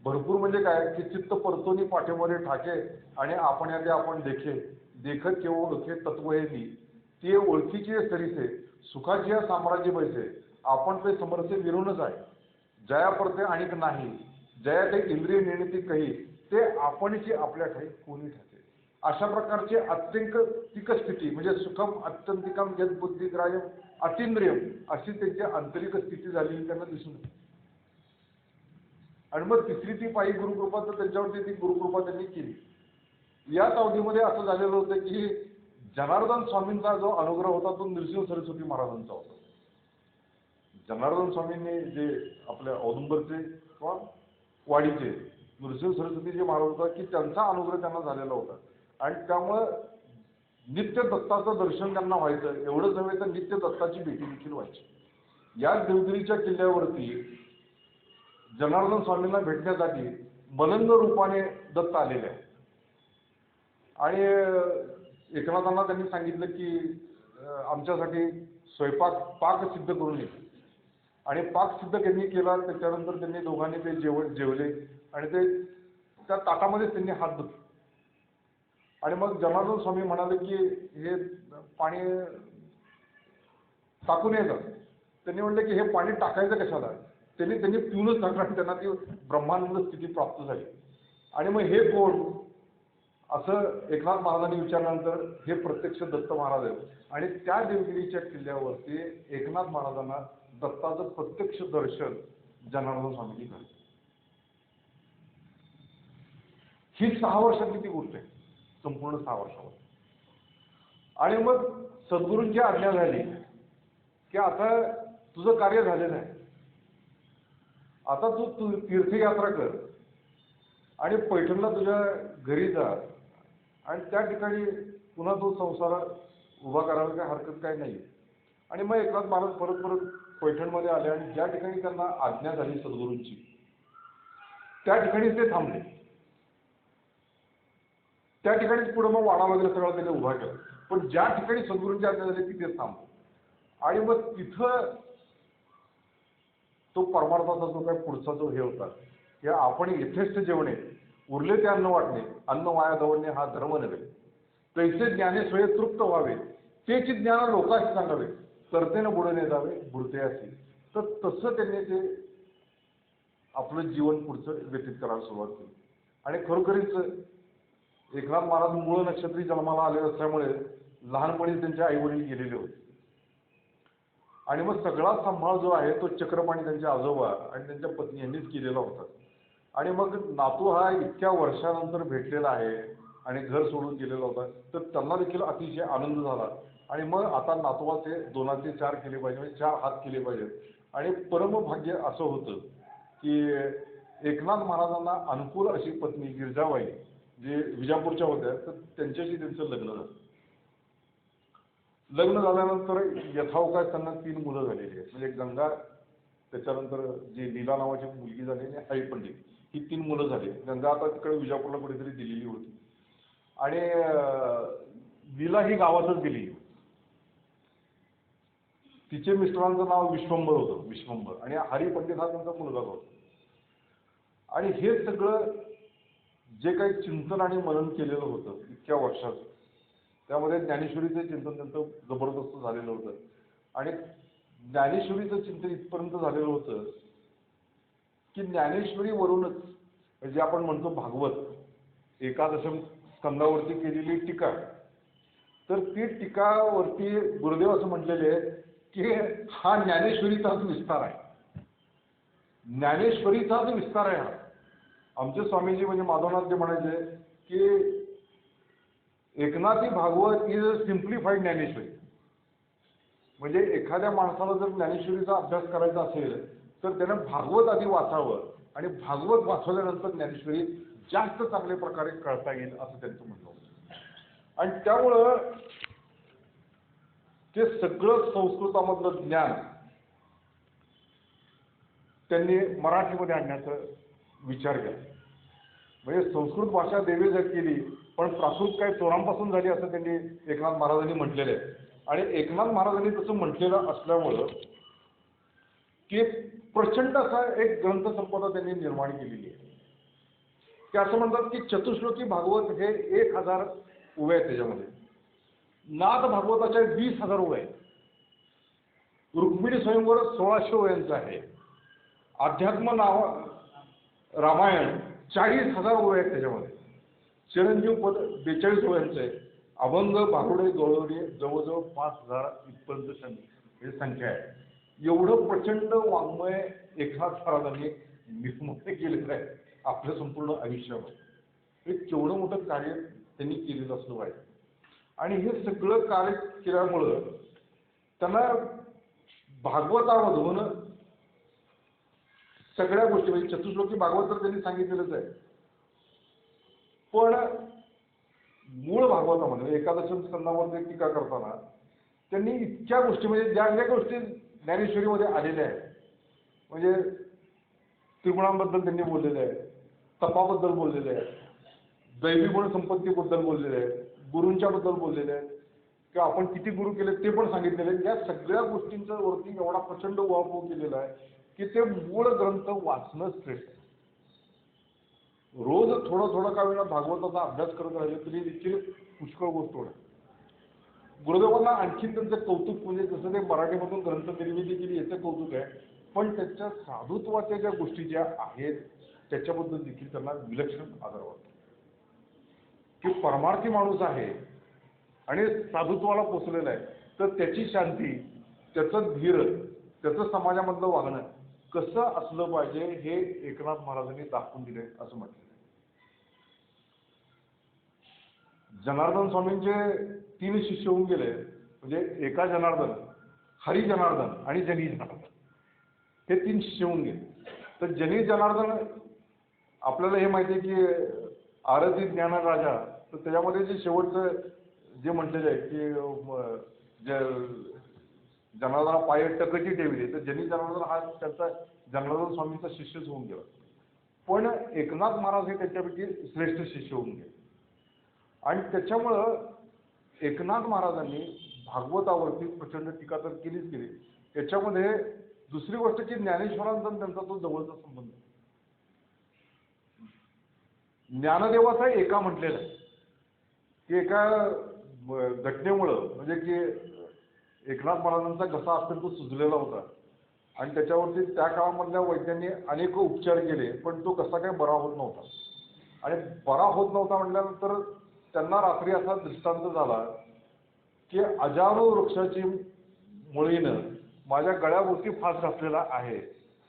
भरपूर म्हणजे काय की चित्त परतोनी पाठीमध्ये ठाके आणि आपण या ते आपण देखत केवळ ओळखे तत्व हे मी ते ओळखीचे सरीसे सुखाची या साम्राज्य बैसे आपण ते समरसे विरूनच आहे. जया परते आणिक नाही जया ते इंद्रिय निर्णिती कही ते आपणची आपल्या ठाई कोणी ठाके. अशा प्रकारची अत्यंतिक स्थिती म्हणजे सुखम अत्यंतिकम यद बुद्धिग्राह्यम अतींद्रियम अशी त्यांची आंतरिक स्थिती झालेली त्यांना दिसून येते. आणि मग तिसरी ती पायी गुरुकृपा, तर त्यांच्यावरती ती गुरुकृपा त्यांनी केली. याच अवधीमध्ये असं झालेलं होतं की जनार्दन स्वामींचा जो अनुग्रह होता तो नृसिंह सरस्वती महाराजांचा होता. जनार्दन स्वामींनी जे आपल्या औदुंबरचे किंवा वाडीचे नृसिंह सरस्वती जे महाराज होता की त्यांचा अनुग्रह त्यांना झालेला होता. आणि त्यामुळं नित्य दत्ताचं दर्शन त्यांना व्हायचं. एवढंच नव्हे तर नित्य दत्ताची भेटी देखील व्हायची. याच देवगिरीच्या किल्ल्यावरती जनार्दन स्वामींना भेटण्यासाठी मलंग रूपाने दत्त आलेले आहे. आणि एकनाथांना त्यांनी सांगितलं की आमच्यासाठी पाक सिद्ध करून ये. आणि पाक सिद्ध त्यांनी केला. त्याच्यानंतर त्यांनी दोघांनी ते जेवले आणि ते त्या ताटामध्येच त्यांनी हात धुतले. आणि मग जनार्दन स्वामी म्हणाले की हे पाणी टाकून येतं. त्यांनी म्हटलं की हे पाणी टाकायचं कशाला. त्यांनी पिऊनच टाकलं. त्यांना ती ब्रह्मानंद स्थिती प्राप्त झाली. आणि मग हे कोण असं एकनाथ महाराजांनी विचारल्यानंतर हे प्रत्यक्ष दत्त महाराज आहेत. आणि त्या देवगिरीच्या किल्ल्यावरती एकनाथ महाराजांना दत्ताचं प्रत्यक्ष दर्शन जनार्दन स्वामींनी झालं. ही 6 वर्षातली ती गोष्ट आहे. संपूर्ण 6 वर्षावर. आणि मग सद्गुरूंची आज्ञा झाली की आता तुझं कार्य झालेलं आहे. आता तू तीर्थयात्रा कर आणि पैठणला तुझ्या घरी जा आणि त्या ठिकाणी पुन्हा तो संसार उभा करायला काही हरकत काही नाही. आणि मग एकनाथ महाराज परत पैठणमध्ये आले आणि ज्या ठिकाणी त्यांना आज्ञा झाली सद्गुरूंची त्या ठिकाणी ते थांबले. त्या ठिकाणीच पुढे मग वाडा वगैरे सगळं त्याने उभा केला. पण ज्या ठिकाणी सद्गुरूंची आज्ञा झाली तिथेच थांबले. आणि मग तिथं तो परमार्थाचा जो काही पुढचा जो हे होता की आपण यथेष्ट जेवणे उरले ते अन्न वाटणे अन्न वाया दवडणे हा धर्म नव्हे. तैसे ज्ञाने स्वय तृप्त व्हावे तेच ज्ञान लोकांशी सांगावे करतेनं बुडणे जावे बुडते असे. तर तसं त्यांनी ते आपलं जीवन पुढचं व्यतीत करायला सुरुवात केली. आणि खरोखरीच एकनाथ महाराज मूळ नक्षत्री जन्माला आले असल्यामुळे लहानपणी त्यांचे आई वडील गेलेले होते. आणि मग सगळा सांभाळ जो आहे तो चक्रपाणी त्यांचे आजोबा आणि त्यांच्या पत्नी यांनीच केलेला होता. आणि मग नातू हा इतक्या वर्षानंतर भेटलेला आहे आणि घर सोडून गेलेला होता. तर त्यांना देखील अतिशय आनंद झाला. आणि मग आता नातवाचे 2चे 4 केले पाहिजे म्हणजे 4 हात केले पाहिजेत. आणि परमभाग्य असं होतं की एकनाथ महाराजांना अनुकूल अशी पत्नी गिरजाबाई जे विजापूरच्या होत्या, तर त्यांच्याशी त्यांचं लग्न झालं. लग्न झाल्यानंतर यथावकाश त्यांना 3 मुलं झालेली आहेत. म्हणजे गंगा, त्याच्यानंतर जी लीला नावाची मुलगी झालेली आहे, हरिपंडित, ही 3 मुलं झाली. गंगा आता तिकडे विजापूरला कुठेतरी दिलेली होती आणि लीला ही गावातच गेली. तिचे मिस्टरांचं नाव विश्वंभर होतं, विश्वंभर, आणि हरिपंडित हा त्यांचा मुलगा होता. आणि हे सगळं जे काही चिंतन आणि मनन केलेलं होतं इतक्या वर्षात, त्यामध्ये ज्ञानेश्वरीचं चिंतन त्यांचं जबरदस्त झालेलं होतं. आणि ज्ञानेश्वरीचं चिंतन इथपर्यंत झालेलं होतं की ज्ञानेश्वरीवरूनच जे आपण म्हणतो भागवत, एकादशम स्कंदावरती केलेली टीका, तर ती टीकावरती गुरुदेव असं म्हटलेले आहे की हा ज्ञानेश्वरीचाच विस्तार आहे, ज्ञानेश्वरीचाच विस्तार आहे हा. आमचे स्वामीजी म्हणजे माधवनाथ ते म्हणायचे की Eknathi Bhagwat is a simplified Dnyaneshwari. म्हणजे एखाद्या माणसाला जर ज्ञानेश्वरीचा अभ्यास करायचा असेल तर त्यानं भागवत आधी वाचावं, आणि भागवत वाचवल्यानंतर ज्ञानेश्वरी जास्त चांगल्या प्रकारे कळता येईल असं त्यांचं म्हणणं होतं. आणि त्यामुळं ते सगळं संस्कृतामधलं ज्ञान त्यांनी मराठीमध्ये आणण्याचा विचार केला. म्हणजे संस्कृत भाषा देवी जर केली, पण प्राकृत काही चोरांपासून झाली असं त्यांनी एकनाथ महाराजांनी म्हटलेलं आहे. आणि एकनाथ महाराजांनी तसं म्हटलेलं असल्यामुळं की प्रचंड असा एक ग्रंथसंपदा त्यांनी निर्माण केलेली आहे. ते असं म्हणतात की चतुश्लोकी भागवत हे 1000 ओव्या आहेत त्याच्यामध्ये. नाथ भागवताच्या 20,000 ओव्या आहेत. रुक्मिणी स्वयंवर 1600 ओव्यांचं आहे. अध्यात्म नाव रामायण 40,000 ओव्या आहेत त्याच्यामध्ये. चिरंजीव पद 42 ओव्यांचं आहे. अभंग भारुडे गवळणी जवळजवळ 5,000 इथपर्यंत हे संख्या आहे. एवढं प्रचंड वाङ्मय एकनाथ महाराजांनी निर्माण केलेलं आहे आपल्या संपूर्ण आयुष्यामध्ये. हे केवढं मोठं कार्य त्यांनी केलेलं असलं पाहिजे. आणि हे सगळं कार्य केल्यामुळं त्यांना भागवतामधून सगळ्या गोष्टी, म्हणजे चतुश्लोकी भागवत तर त्यांनी सांगितलेलंच आहे, पण मूळ भागवतामध्ये एकादशम स्कंदामध्ये टीका करताना त्यांनी इतक्या गोष्टी, म्हणजे ज्या ज्या गोष्टी ज्ञानेश्वरीमध्ये आलेल्या आहेत, म्हणजे त्रिगुणांबद्दल त्यांनी बोललेले आहे, तपाबद्दल बोललेले आहे, दैवी गुण संपत्तीबद्दल बोललेले आहे, गुरूंच्या बद्दल बोललेले आहेत, किंवा आपण किती गुरु केले ते पण सांगितलेले आहे. या सगळ्या गोष्टींचा वरती एवढा प्रचंड उहापोह केलेला आहे की ते मूळ ग्रंथ वाचणं श्रेष्ठ. रोज थोडं थोडं का वेळा भागवताचा अभ्यास करत राहिले तरी देखील पुष्कळ गोष्ट होणार. गुरुदेवांना आणखी त्यांचं कौतुक, म्हणजे जसं ते मराठीमधून ग्रंथ निर्मिती केली याचं कौतुक आहे, पण त्याच्या साधुत्वाच्या ज्या गोष्टी ज्या आहेत त्याच्याबद्दल देखील त्यांना विलक्षण आदर वाटतो. की परमार्थी माणूस आहे आणि साधुत्वाला पोचलेला आहे, तर त्याची शांती, त्याचं धीर, त्याचं समाजामधलं वागणं कसं असलं पाहिजे हे एकनाथ महाराजांनी दाखवून दिले असं म्हटलं. जनार्दन स्वामींचे 3 शिष्य होऊन गेले, म्हणजे एका जनार्दन, हरी जनार्दन आणि जनी जनार्दन, हे 3 शिष्य होऊन गेले. तर जनी जनार्दन आपल्याला हे माहिती आहे की आरती ज्ञान राजा, तर त्याच्यामध्ये जे शेवटचं जे म्हटलेलं आहे की जनार्दना पाय टकची ठेवली, तर जनी जनार्दन हा त्यांचा जनार्दन स्वामींचा शिष्यच होऊन गेला. पण एकनाथ महाराज हे त्याच्यापैकी श्रेष्ठ शिष्य होऊन गेले. आणि त्याच्यामुळं एकनाथ महाराजांनी भागवतावरती प्रचंड टीका तर केलीच केली. त्याच्यामध्ये दुसरी गोष्ट की ज्ञानेश्वरांचा त्यांचा तो जवळचा संबंध. ज्ञानदेवाचा एका म्हटलेला आहे की एका घटनेमुळं, म्हणजे की एकनाथ महाराजांचा घसा अत्यंत सुजलेला होता आणि त्याच्यावरती त्या काळामधल्या वैद्यांनी अनेक उपचार केले, पण तो घसा काही बरा होत नव्हता. आणि बरा होत नव्हता म्हटल्यानंतर त्यांना रात्री असा दृष्टांत झाला की अजारो वृक्षाची मुळीनं माझ्या गळ्याभोवती फास घातलेला आहे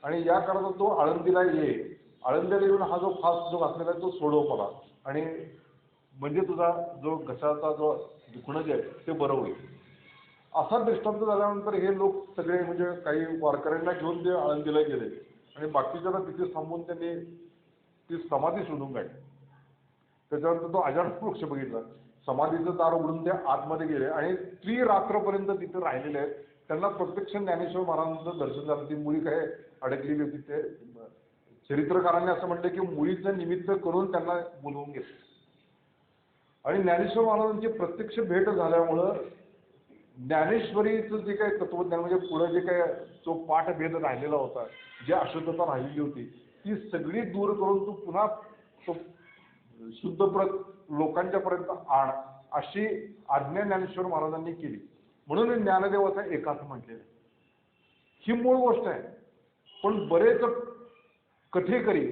आणि या करता तो आळंदीला ये, आळंदीला येऊन हा जो फास जो घातलेला आहे तो सोडव मला, आणि म्हणजे तुझा जो घशाचा जो दुखणं जे आहे ते बरं होईल. असा दृष्टांत झाल्यानंतर हे लोक सगळे, म्हणजे काही वारकऱ्यांना घेऊन ते आळंदीला गेले आणि बाकीच्याला तिथे थांबून त्यांनी ती समाधी शोधून काढली. त्याच्यानंतर तो अजानक वृक्ष बघितला, समाधीचं दार उघडून ते आतमध्ये गेले आणि रात्रपर्यंत तिथे राहिलेले आहेत. त्यांना प्रत्यक्ष ज्ञानेश्वर महाराजांचं दर्शन झालं. ती मुली काय अडकलेली होती. ते चरित्रकारांनी असं म्हटलं की मुलीचं निमित्त करून त्यांना बोलवून घेतलं आणि ज्ञानेश्वर महाराजांची प्रत्यक्ष भेट झाल्यामुळं ज्ञानेश्वरीचं जे काही तत्वज्ञान म्हणजे पुढे जे काही जो पाठभेद राहिलेला होता, जी अशुद्धता राहिलेली होती, ती सगळी दूर करून तू पुन्हा तो शुद्ध लोकांच्या पर्यंत आण अशी आज्ञा ज्ञानेश्वर महाराजांनी केली. म्हणून ज्ञानदेवाचा एकाच म्हटलेलं. ही मूळ गोष्ट आहे. पण बरेच कथेकरी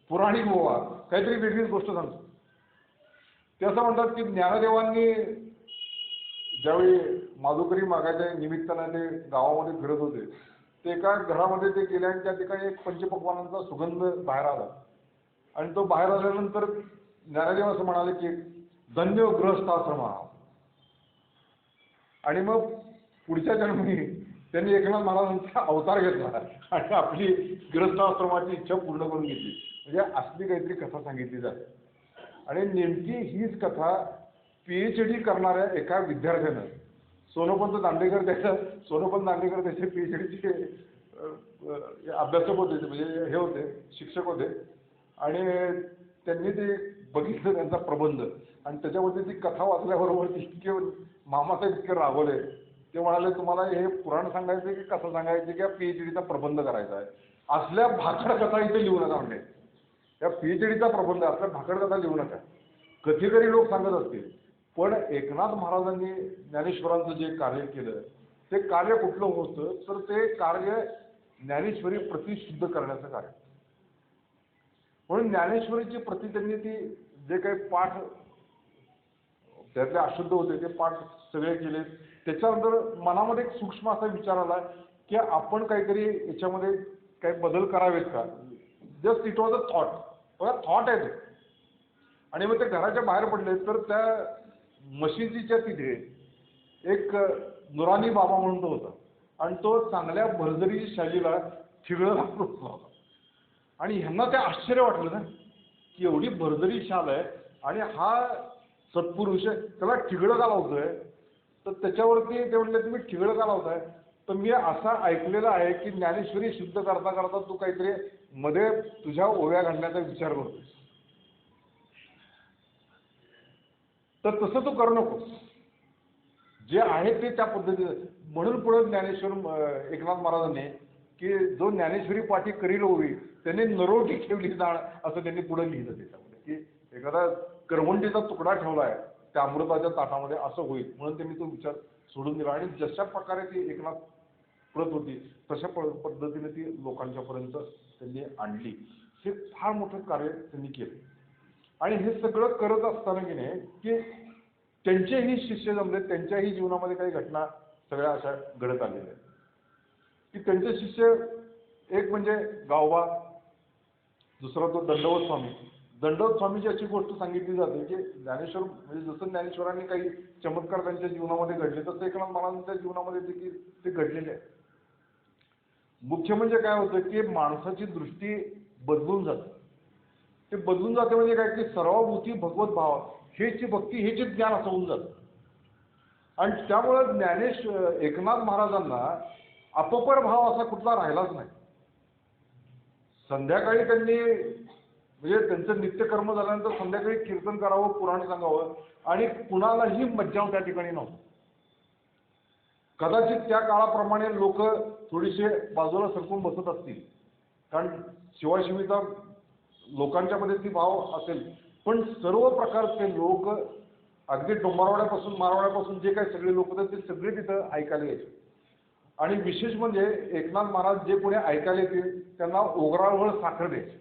पुराणिक गोवा काहीतरी वेगळीच गोष्ट सांगतो. ते असं म्हणतात की ज्ञानदेवांनी ज्यावेळी माधुकरी मागायच्या निमित्तानं ते गावामध्ये फिरत होते, ते एका घरामध्ये ते गेले आणि त्या ठिकाणी एक पंचपक्वानांचा सुगंध बाहेर आला आणि तो बाहेर आल्यानंतर ज्ञानदेव असं म्हणाले की धन्य गृहस्थाश्रम. आणि मग पुढच्या जन्मी त्यांनी एकनाथ महाराजांचा अवतार घेतला आणि आपली गृहस्थाश्रमाची इच्छा पूर्ण करून घेतली. म्हणजे असली काहीतरी कथा सांगितली जाते. आणि नेमकी हीच कथा PhD करणाऱ्या एका विद्यार्थ्यानं सोनोपंत दांडेकर त्याचे PhDचे अभ्यासक होते, म्हणजे हे होते, शिक्षक होते. आणि त्यांनी ते बघितलं त्यांचा प्रबंध आणि त्याच्यामध्ये ती कथा वाचल्याबरोबर इतके मामासाहेब इतके रागवले. ते म्हणाले तुम्हाला हे पुराण सांगायचं की कथा सांगायची की PhDचा प्रबंध करायचा आहे. असल्या भाकड कथा इथे लिहू नका म्हणजे. या PhDचा प्रबंध असल्या भाकड कथा लिहू नका. कधीतरी लोक सांगत असतील. पण एकनाथ महाराजांनी ज्ञानेश्वरांचं जे कार्य केलं ते कार्य कुठलं होतं तर ते कार्य ज्ञानेश्वरी प्रतिशुद्ध करण्याचं कार्य. म्हणून ज्ञानेश्वरीची प्रति त्यांनी ती जे काही पाठ त्यातले अशुद्ध होते ते पाठ सगळे केले. त्याच्यानंतर मनामध्ये एक सूक्ष्म असा विचार आला की आपण काहीतरी याच्यामध्ये काही बदल करावेत का. Just it was a thought. बघा थॉट आहे ते. आणि मग ते घराच्या बाहेर पडले तर त्या मशिदीच्या तिथे एक नुरानी बाबा म्हणून तो होता आणि तो चांगल्या भरजरी शैलीला ठिगळं घालून होता. आणि ह्यांना ते आश्चर्य वाटलं ना की एवढी भरजरी शाल आहे आणि हा सत्पुरुष त्याला ठिगळं का लावतोय. तर त्याच्यावरती ते म्हणले तुम्ही ठिगळं का लावताय. तर मी असं ऐकलेलं आहे की ज्ञानेश्वरी शुद्ध करता करता तू काहीतरी मध्ये तुझ्या ओव्या घालण्याचा विचार करतोस. तर तसं तू करू नको. जे आहे ते त्या पद्धतीने. म्हणून पुढे ज्ञानेश्वर एकनाथ महाराजांनी की जो ज्ञानेश्वरी पाठी करील होई त्याने नरोटी ठेवली जाण असं त्यांनी पुढे लिहिलं त्याच्यामध्ये की एखादा करवंटीचा तुकडा ठेवलाय त्या अमृताच्या ताटामध्ये असं होईल. म्हणून त्यांनी तो विचार सोडून दिला आणि जशा प्रकारे ती एकनाथ प्रत होती तशा पद्धतीने ती लोकांच्या पर्यंत त्यांनी आणली. हे फार मोठं कार्य त्यांनी केलं. आणि हे सगळं करत असताना की नाही की त्यांचेही शिष्य जमले. त्यांच्याही जीवनामध्ये काही घटना सगळ्या अशा घडत आलेल्या आहेत की त्यांचे शिष्य एक म्हणजे गावबा, दुसरा तो दंडवत स्वामी. दंडवत स्वामीची अशी गोष्ट सांगितली जाते की ज्ञानेश्वर म्हणजे जसं ज्ञानेश्वरांनी काही चमत्कार त्यांच्या जीवनामध्ये घडले तसं एकनाथ महाराजांच्या जीवनामध्ये देखील ते घडलेले आहे. मुख्य म्हणजे काय होतं की माणसाची दृष्टी बदलून जाते. ते बदलून जाते म्हणजे काय की सर्वभूती भगवत भाव हेची भक्ती हेचे ज्ञान असं होऊन जातं. आणि त्यामुळे एकनाथ महाराजांना अपपर भाव असा कुठला राहिलाच नाही. संध्याकाळी त्यांनी म्हणजे त्यांचं नित्यकर्म झाल्यानंतर संध्याकाळी कीर्तन करावं, पुराण सांगावं आणि कुणालाही मज्जाव त्या ठिकाणी नव्हतं. कदाचित त्या काळाप्रमाणे लोक थोडीशे बाजूला सरकून बसत असतील कारण शिवाशिवीचा लोकांच्या मध्ये ती भाव असेल. पण सर्व प्रकारचे लोक अगदी डोंबरवाड्यापासून मारवाड्यापासून जे काही सगळे लोक होते ते सगळे तिथं ऐकायला यायचे. आणि विशेष म्हणजे एकनाथ महाराज जे कोणी ऐकायला येतील त्यांना ओघराळभर साखर द्यायचे.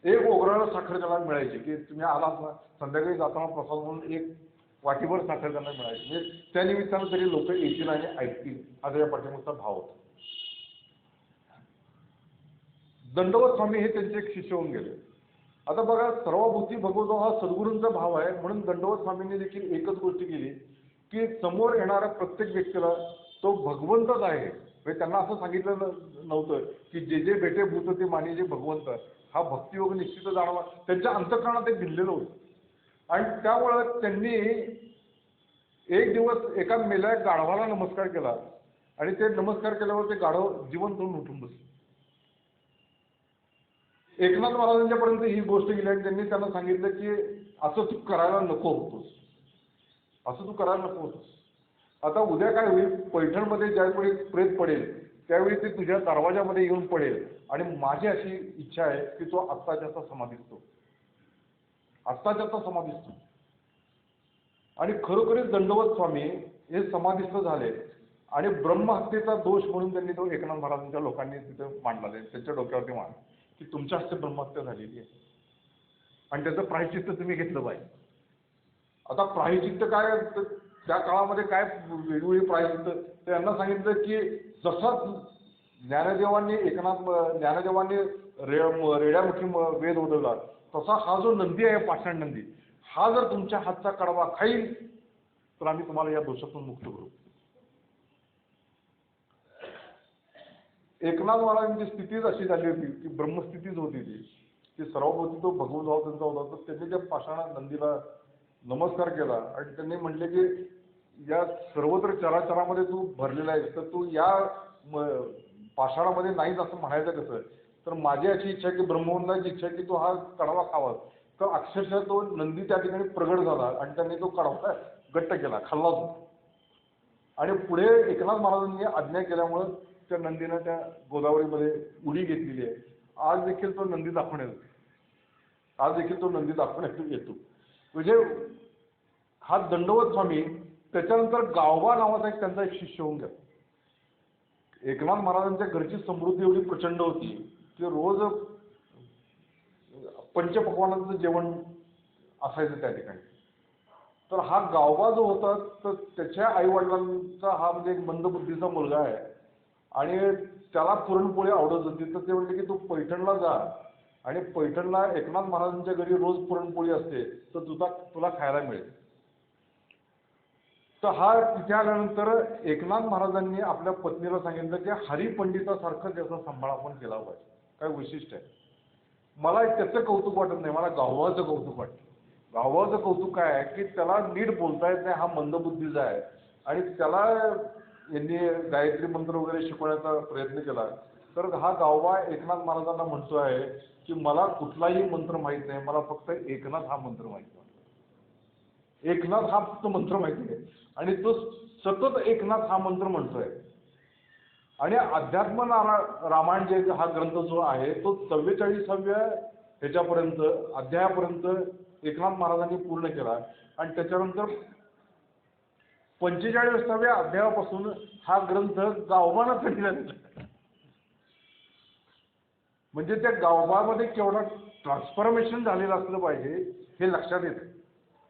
एक ओघराळ साखर त्यांना मिळायची की तुम्ही आलात ना संध्याकाळी जाताना प्रसाद म्हणून एक वाटीभर साखर त्यांना मिळायची. म्हणजे त्या निमित्तानं तरी लोक येतील आणि ऐकतील हा या पाठीमागचा भाव होता. दंडवत स्वामी हे त्यांचे एक शिष्य होऊन गेले. आता बघा सर्वभूती भगवतो हा सद्गुरूंचा भाव आहे. म्हणून दंडवत स्वामींनी देखील एकच गोष्ट केली की समोर येणाऱ्या प्रत्येक व्यक्तीला तो भगवंतच आहे म्हणजे त्यांना असं सांगितलं नव्हतं की जे जे भेटे भूत ते माने जे भगवंत, हा भक्तियोग निश्चित जाणवा त्यांच्या अंतःकरणात एक भिनलेलं होतं। आणि त्यामुळं त्यांनी एक दिवस एका मेल्या गाढवाला नमस्कार केला आणि ते नमस्कार केल्यावर ते गाढव जिवंत होऊन उठून बसले। एकनाथ महाराजांच्या पर्यंत ही गोष्ट गेली आणि त्यांनी त्यांना सांगितलं की असं तू करायला नको होतोस, असं तू करायला नको होतोस। आता उद्या काय होईल, पैठणमध्ये ज्यावेळी प्रेत पडेल त्यावेळी ते तुझ्या दरवाजामध्ये येऊन पडेल आणि माझी अशी इच्छा आहे की तो आत्ताच्या समाधीस्तो, आत्ताच्या समाधीस्तो। आणि खरोखरीच दंडवत स्वामी हे समाधीस्थ झाले आणि ब्रह्महत्येचा दोष म्हणून त्यांनी तो एकनाथ महाराजांच्या लोकांनी तिथे मांडला, त्यांच्या डोक्यावरती मांड की तुमच्या हस्ते ब्रह्महत्या झालेली आहे आणि त्याचं प्रायश्चित्त तुम्ही घेतलं पाहिजे। आता प्रायश्चित्त काय, त्या काळामध्ये काय वेगवेगळी प्रायश्चित्त, ते यांना सांगितलं की जसं ज्ञानदेवांनी ज्ञानदेवांनी रेड्यामुखी वेद ओढवला तसा हा जो नंदी आहे पाषाण नंदी, हा जर तुमच्या हातचा कडवा खाईल तर आम्ही तुम्हाला या दोषातून मुक्त करू। एकनाथ महाराजांची स्थितीच अशी झाली होती की ब्रह्मस्थितीच होती ती, की सर्वभौती तो भगवत भाव त्यांचा होता। तर त्यांनी त्या पाषाण नंदीला नमस्कार केला आणि त्यांनी म्हटले की या सर्वत्र चराचरामध्ये तू भरलेला आहेस, तर तू या पाषाणामध्ये नाहीच असं म्हणायचं कसं। तर माझी अशी इच्छा आहे की ब्रह्मवंताची इच्छा आहे की तो हा कडवा खावा। तर अक्षरशः तो नंदी त्या ठिकाणी प्रगट झाला आणि त्यांनी तो कडवा घट्ट केला, खाल्ला तो। आणि पुढे एकनाथ महाराजांनी आज्ञा केल्यामुळं त्या नंदीनं त्या गोदावरीमध्ये उडी घेतलेली आहे। आज देखील तो नंदी दाखवण्यात येतो, आज देखील तो नंदी दाखवण्यात येतो। म्हणजे हा दंडवत स्वामी, त्याच्यानंतर गावबा नावाचा एक त्यांचा एक शिष्य होऊन गेला। एकनाथ महाराजांच्या घरची समृद्धी एवढी प्रचंड होती की रोज पंचपक्वानाचं जेवण असायचं त्या ठिकाणी। तर हा गावबा जो होता तर त्याच्या आईवडिलांचा हा म्हणजे एक मंदबुद्धीचा मुलगा आहे आणि त्याला पुरणपोळी आवडत होती। तर ते म्हणले की तू पैठणला जा आणि पैठणला एकनाथ महाराजांच्या घरी रोज पुरणपोळी असते, तर तुला खायला मिळेल। तर हा तिथे आल्यानंतर एकनाथ महाराजांनी आपल्या पत्नीला सांगितलं की हरिपंडितासारखं त्याचा सांभाळ आपण केला पाहिजे। काय वैशिष्ट्य आहे, मला त्याचं कौतुक वाटत नाही, मला गावबाचं कौतुक वाटतं। गावबाचं कौतुक काय आहे की त्याला नीट बोलता येत नाही, हा मंदबुद्धीचा आहे आणि त्याला यांनी गायत्री मंत्र वगैरे शिकवण्याचा प्रयत्न केला। तर हा गावबा एकनाथ महाराजांना म्हणतो आहे की मला कुठलाही मंत्र माहीत नाही, मला फक्त एकनाथ हा मंत्र माहिती आहे, एकनाथ हा फक्त मंत्र माहिती आहे। आणि तो सतत एकनाथ हा मंत्र म्हणतोय। आणि अध्यात्म रामायण जे हा ग्रंथ जो आहे तो 44व्या ह्याच्यापर्यंत अध्यायापर्यंत एकनाथ महाराजांनी पूर्ण केला आणि त्याच्यानंतर 45व्या अध्यायापासून हा ग्रंथ गावबानं चढलेला आहे। म्हणजे त्या गावबामध्ये केवढा ट्रान्सफॉर्मेशन झालेलं असलं पाहिजे हे लक्षात येतं।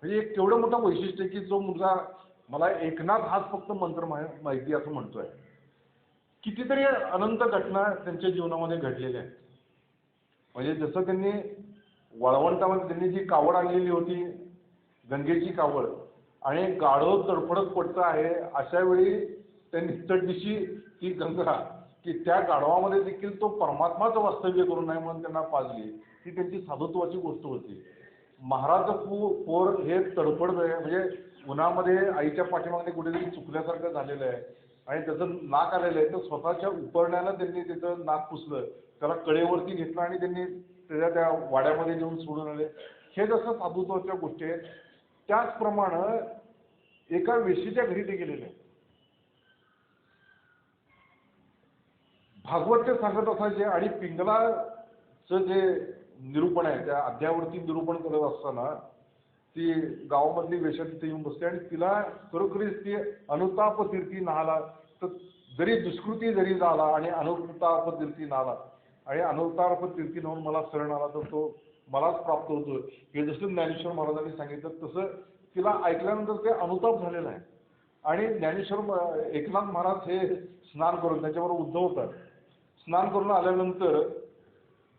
म्हणजे एक केवढं मोठं वैशिष्ट्य आहे की जो मुलगा मला एकनाथ हाच फक्त मंत्र माहिती असं म्हणतोय। कितीतरी अनंत घटना त्यांच्या जीवनामध्ये घडलेल्या आहेत। म्हणजे जसं त्यांनी वाळवंटामध्ये त्यांनी जी कावड आणलेली होती, गंगेची कावड, आणि गाढव तडफडत पडतं आहे अशा वेळी त्यांनी चढदिशी ती गंगा की त्या गाढवामध्ये देखील तो परमात्माचं वास्तव्य करून नाही म्हणून त्यांना पाजली, ती त्यांची साधुत्वाची गोष्ट होती। महाराज पोर हे तडफडत आहे, म्हणजे उन्हामध्ये आईच्या पाठीमागे कुठेतरी चुकल्यासारखं झालेलं आहे आणि त्याचं नाक आलेलं आहे। तर स्वतःच्या उपरण्यानं त्यांनी त्याचं नाक पुसलं, त्याला कडेवरती घेतलं आणि त्यांनी त्या वाड्यामध्ये नेऊन सोडून आले। हे जसं साधुत्वाच्या गोष्टी आहेत, त्याचप्रमाणे एका वेशीच्या घरी ते गेलेले आहे। भागवत ते सांगत असायचे आणि पिंगलाचं जे निरूपण आहे त्या अध्यायावरती निरूपण करत असताना ती गावामधली वेश्या तिथे येऊन बसते आणि तिला खरोखरीच ती अनुताप तीर्थी नाला, तर जरी दुष्कृती जरी झाला आणि अनुताप तीर्थी नाला आणि अनुताप तीर्थी म्हणून मला शरण आला तर तो मलाच प्राप्त होतो, हे जसं ज्ञानेश्वर महाराजांनी सांगितलं तसं तिला ऐकल्यानंतर ते अनुताप झालेलं आहे। आणि ज्ञानेश्वर एकनाथ महाराज हे स्नान करून त्याच्याबरोबर उद्धव होतात, स्नान करून आल्यानंतर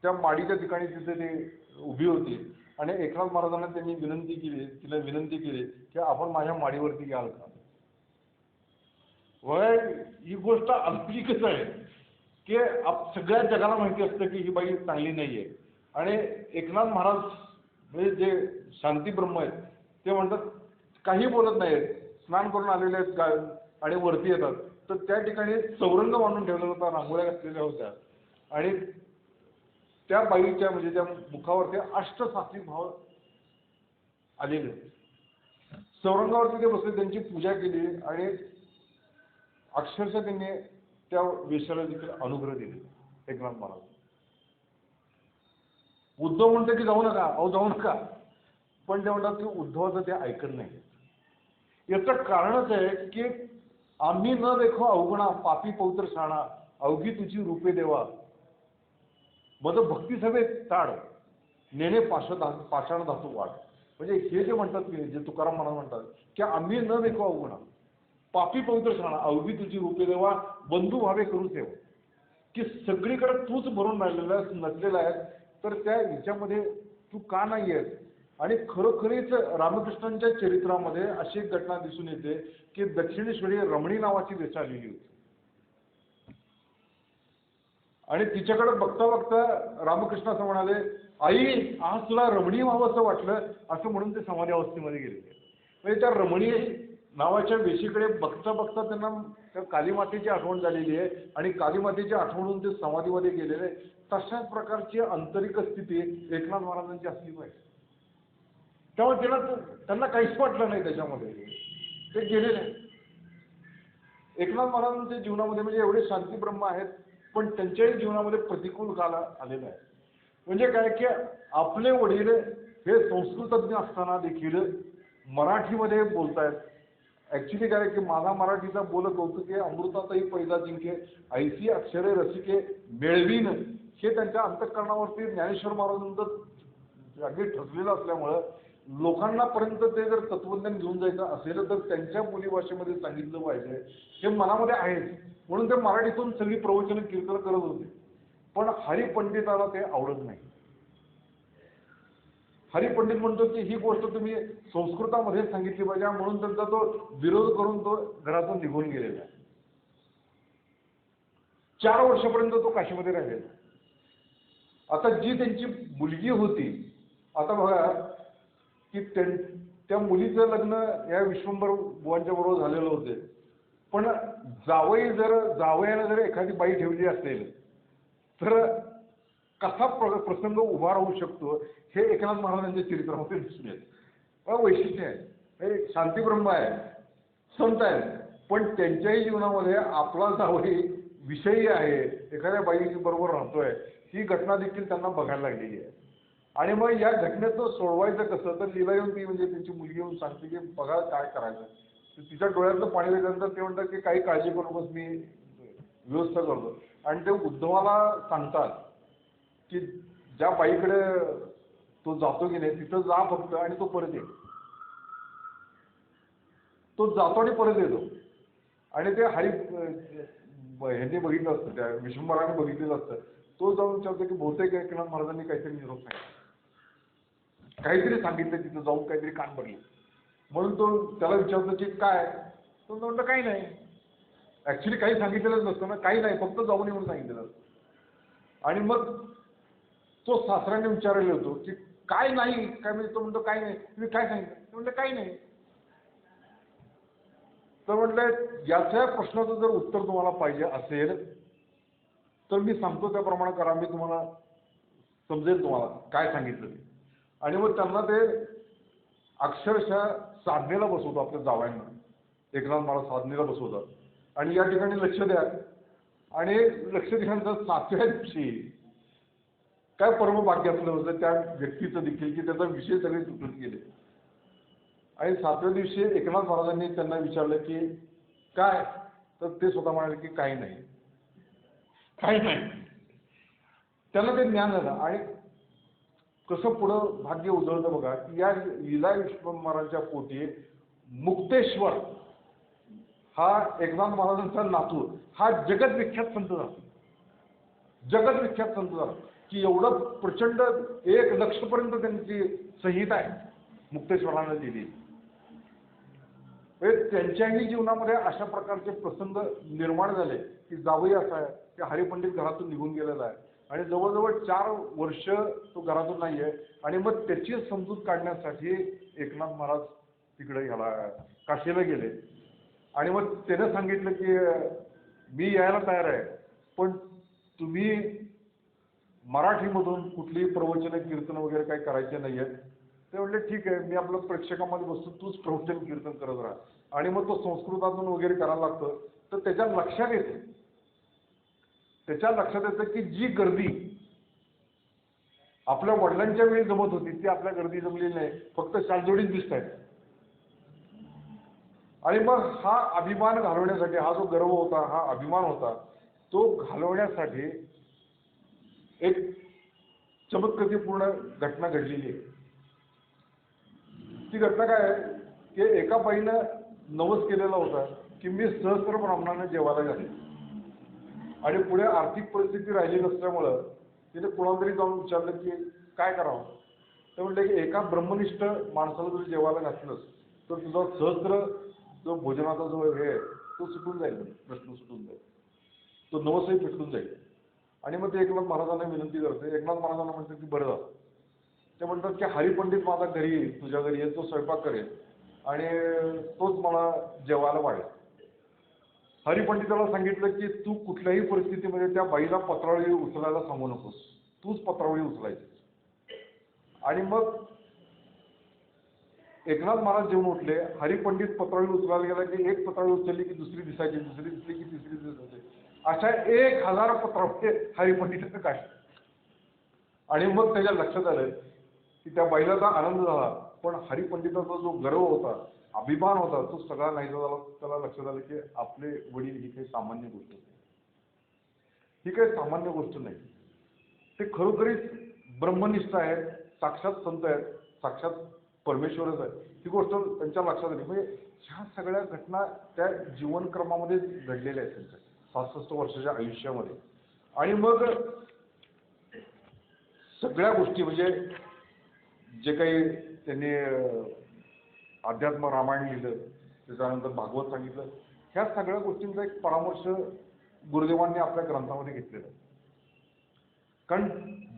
त्या माडीच्या ठिकाणी तिथे ते उभी होती आणि एकनाथ महाराजांना त्यांनी तिला विनंती केली की आपण माझ्या माडीवरती घ्याल का। वय ही गोष्ट अलौकिकच आहे की सगळ्या जगाला माहिती असतं की ही बाई चांगली नाहीये. आणि एकनाथ महाराज म्हणजे जे शांती ब्रह्म आहेत ते म्हणतात काही बोलत नाहीत, स्नान करून आलेले आहेत आणि वरती येतात. तर त्या ठिकाणी चौरंग मांडून ठेवलेला होता, रांगोळ्या घातलेल्या होत्या आणि त्या बाईच्या म्हणजे त्या मुखावरती अष्टसात्विक भाव आलेले. चौरंगावरती ते बसले, त्यांची पूजा केली आणि अक्षरशः त्यांनी त्या वेशाला देखील अनुग्रह दिले एकनाथ महाराज. उद्धव म्हणते की जाऊ नका, अहो जाऊ नका, पण ते म्हणतात की उद्धवाचं ते ऐकत नाही. याचं कारणच आहे की आम्ही न देखो अवगुणा पापी पवित्र शाणा अवघी तुझी रूपे देवा मग भक्ती सभेत ताड नेणे पाषाण धातू वाढ. म्हणजे हे जे म्हणतात की जे तुकाराम महाराज म्हणतात की आम्ही न देखो अवगुणा पापी पवित्र शाणा अवघी तुझी रूपे देवा बंधू भावे करू ठेव. की सगळीकडे तूच भरून राहिलेला नसलेला आहे, तर त्या ह्याच्यामध्ये तू का नाही आहेस. आणि खरोखरीच रामकृष्णांच्या चरित्रामध्ये अशी एक घटना दिसून येते की दक्षिणेश्वरी रमणी नावाची वेश्या आलेली होती आणि तिच्याकडे बघता बघता रामकृष्ण असं म्हणाले, आई आज तुला रमणीय व्हावं असं वाटलं, असं म्हणून ते समाधी अवस्थेमध्ये गेलेले. म्हणजे त्या रमणीय नावाच्या वेशीकडे बघता बघता त्यांना त्या कालीमातेची आठवण झालेली आहे आणि कालीमातेची आठवणून ते समाधीमध्ये गेलेले. तशाच प्रकारची आंतरिक स्थिती एकनाथ महाराजांची असली पाहिजे. त्यामुळे त्यांना काहीच वाटलं नाही त्याच्यामध्ये, ते गेलेले. एकनाथ महाराजांच्या जीवनामध्ये म्हणजे एवढे शांती ब्रह्म आहेत, पण त्यांच्याही जीवनामध्ये प्रतिकूल काल आलेला आहे. म्हणजे काय की आपले वडील हे संस्कृतज्ञ असताना देखील मराठीमध्ये बोलतायत. ऍक्च्युली काय की माझा मराठीचा बोल कौतुके अमृतातही पैदा जिंके ऐसी अक्षरे रसिके मेळवीन हे त्यांच्या अंतःकरणावरती ज्ञानेश्वर महाराजांचं अगदी ठसलेलं असल्यामुळं लोकांना पर्यंत ते जर तत्वज्ञान घेऊन जायचं असेल तर त्यांच्या बोलीभाषेमध्ये सांगितलं पाहिजे हे मनामध्ये आहेच. म्हणून ते मराठीतून सगळी प्रवचन कीर्तन करत होते. पण हरिपंडिताला ते आवडत नाही. हरिपंडित म्हणतो की ही गोष्ट तुम्ही संस्कृतामध्ये सांगितली पाहिजे, म्हणून त्यांचा तो विरोध करून तो घरातून निघून गेलेला आहे. 4 वर्षापर्यंत तो काशीमध्ये राहिलेला. आता जी त्यांची मुलगी होती, आता बघा की त्या मुलीचं लग्न या विश्वंभर बुवांच्या बरोबर झालेलं होते. पण जावयानं जर एखादी बाई ठेवली असेल तर कसा प्रसंग उभा राहू शकतो हे एकनाथ महाराजांच्या चरित्रामध्ये दिसून येतं. वैशिष्ट्य आहे. शांतीब्रह्म आहे, संत आहे, पण त्यांच्याही जीवनामध्ये आपला जावई विषयी आहे, एखाद्या बाई बरोबर राहतोय, ही घटना देखील त्यांना बघायला लागलेली आहे. आणि मग या घटनेचं सोडवायचं कसं, तर लीला येऊन ती म्हणजे त्यांची मुलगी येऊन सांगते की बघा काय करायचं. तिच्या डोळ्यातलं पाणी वेगळ्यानंतर ते म्हणतात की काही काळजी करू नकोस, मी व्यवस्था करतो. आणि ते उद्धवाला सांगतात की ज्या बाईकडे तो जातो की नाही तिथं जा फक्त आणि तो परत येतो. तो जातो आणि परत येतो. आणि ते ह्यांनी बघितलं असतं, त्या विश्वंभराने बघितलेलं असतं. तो जाऊन विचारतो की बहुतेक एकनाथ महाराजांनी काहीतरी निरोप सांगितलं, काहीतरी सांगितलं, तिथं जाऊन काहीतरी कान भरले. म्हणून तो त्याला विचारतो की काय, तो म्हणतो काही नाही. ऍक्च्युली काही सांगितलेलंच नसतं ना, काही नाही, फक्त जाऊन येऊन सांगितलेलं असतं. आणि मग तो सासऱ्याने विचारले होतो की काय नाही काय, म्हणजे तो म्हणतो काय नाही. तुम्ही काय सांगितलं, ते म्हणलं काही नाही. तर म्हटलं याच्या प्रश्नाचं जर उत्तर तुम्हाला पाहिजे असेल तर मी सांगतो त्याप्रमाणे करा, मी तुम्हाला समजेल तुम्हाला काय सांगितलं ते. आणि मग त्यांना ते अक्षरशः साधनेला बसवतो आपल्या जावयांना. एकनाथ महाराज साधनेला बसवतात आणि या ठिकाणी लक्ष द्या. आणि लक्ष दिल्यानंतर 7व्या दिवशी काय परमभाग्य असलं होतं त्या व्यक्तीचं देखील की त्याचा विषय सगळे सुटून गेले. आणि 7व्या दिवशी एकनाथ महाराजांनी त्यांना विचारलं की काय, तर ते स्वतः म्हणाले की काही नाही, काही नाही. त्यांना ते ज्ञान झालं. आणि कसं पुढं भाग्य उजळतं बघा. या लीला विश्वंभराच्या पोटी मुक्तेश्वर हा एकनाथ महाराजांचा नातू हा जगदविख्यात संत झाला. जगदविख्यात संत झाला की एवढं प्रचंड 1 लक्षपर्यंत त्यांची संहिता आहे मुक्तेश्वरानं दिली. म्हणजे त्यांच्याही जीवनामध्ये अशा प्रकारचे प्रसंग निर्माण झाले की जावई असा आहे की हरिपंडित घरातून निघून गेलेला आहे आणि जवळजवळ 4 वर्ष तो घरातून नाही आहे आणि मग त्याची समजूत काढण्यासाठी एकनाथ महाराज तिकडे ह्याला काशीला गेले आणि मग त्यानं सांगितलं की मी यायला तयार आहे पण तुम्ही मराठीमधून कुठलीही प्रवचन कीर्तन वगैरे काही करायचे नाही आहेत. ते म्हटले ठीक आहे मी आपलं प्रेक्षकामध्ये बसतो तूच प्रवचन कीर्तन करत राहा आणि मग तो संस्कृतातून वगैरे करायला लागतो. तर त्याच्या लक्षात येतं की जी गर्दी आपल्या वडिलांच्या वेळी जमत होती ती आपल्या गर्दी जमलेली नाही फक्त शालजोडीच दिसत आहेत. आणि मग हा अभिमान घालवण्यासाठी हा जो गर्व होता हा अभिमान होता तो घालवण्यासाठी एक चमत्कृतीपूर्ण घटना घडलेली आहे. ती घटना काय आहे की एका बाईनं नवस केलेला होता की मी सहस्त्र ब्राह्मणांना जेवायला घालेन आणि पुढे आर्थिक परिस्थिती राहिली नसल्यामुळं तिने कुणाला तरी जाऊन विचारलं की काय करावं. तर म्हटलं की एका ब्रह्मनिष्ठ माणसाला जर जेवायला घातलंस तर तुझा सहस्त्र जो भोजनाचा जो हे आहे तो सुटून जाईल प्रश्न सुटून जाईल तो नवसही फिटून जाईल. आणि मग ते एकनाथ महाराजांना विनंती करते. एकनाथ महाराजांना म्हणतात की बरं झालं. ते म्हणतात की हरिपंडित माझा घरी येईल तुझ्या घरी येईल तो स्वयंपाक करेल आणि तोच मला जेवायला वाढेल. हरिपंडिताला सांगितलं की तू कुठल्याही परिस्थितीमध्ये त्या बाईला पत्रावळी उचलायला सांगू नकोस तूच पत्रावळी उचलायची. आणि मग एकनाथ महाराज जेवून उठले. हरिपंडित पत्रावळी उचलायला गेला की एक पत्रावळी उचलली की दुसरी दिसायची दुसरी दिसली की तिसरी दिसायची अशा 1000 पत्रावळी हरिपंडितांना काढले. आणि मग त्याच्या लक्षात आलं की त्या बाईला आनंद झाला पण हरिपंडिताचा जो गर्व होता अभिमान होता तो सगळा नाही झाला. त्याला लक्षात आलं की आपले वडील ही काही सामान्य गोष्ट नाही. ही काही सामान्य गोष्ट नाही. ते खरोखरीच ब्रह्मनिष्ठ आहेत साक्षात संत आहेत साक्षात परमेश्वरच आहे. ही गोष्ट त्यांच्या लक्षात आली. म्हणजे ह्या सगळ्या घटना त्या जीवनक्रमामध्ये घडलेल्या आहेत त्यांच्या 66 वर्षाच्या आयुष्यामध्ये. आणि मग सगळ्या गोष्टी म्हणजे जे काही त्यांनी अध्यात्म रामायण लिहिलं त्याच्यानंतर भागवत सांगितलं ह्या सगळ्या गोष्टींचा एक परामर्श गुरुदेवांनी आपल्या ग्रंथामध्ये घेतलेला आहे. कारण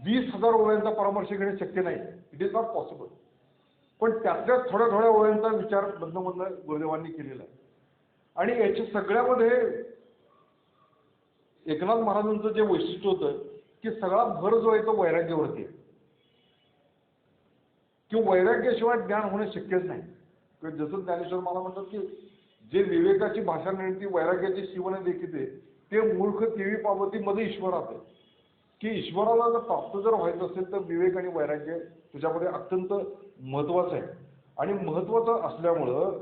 20,000 ओव्यांचा परामर्श घेणे शक्य नाही. It is not possible. पण त्यातल्या थोड्या थोड्या ओव्यांचा विचार बंधमधनं गुरुदेवांनी केलेला आहे. आणि याच्या सगळ्यामध्ये एकनाथ महाराजांचं जे वैशिष्ट्य होतं की सगळा भर जो आहे तो वैराग्यावरती आहे की वैराग्याशिवाय ज्ञान होणे शक्यच नाही. जसं ज्ञानेश्वर मला म्हणतात की जे विवेकाची भाषा नेणती वैराग्याची शिवने देखील ते मूर्ख केवी पावती मध्ये ईश्वरात आहे. की ईश्वराला जर प्राप्त जर व्हायचं असेल तर विवेक आणि वैराग्य तुझ्यामध्ये अत्यंत महत्वाचं आहे. आणि महत्वाचं असल्यामुळं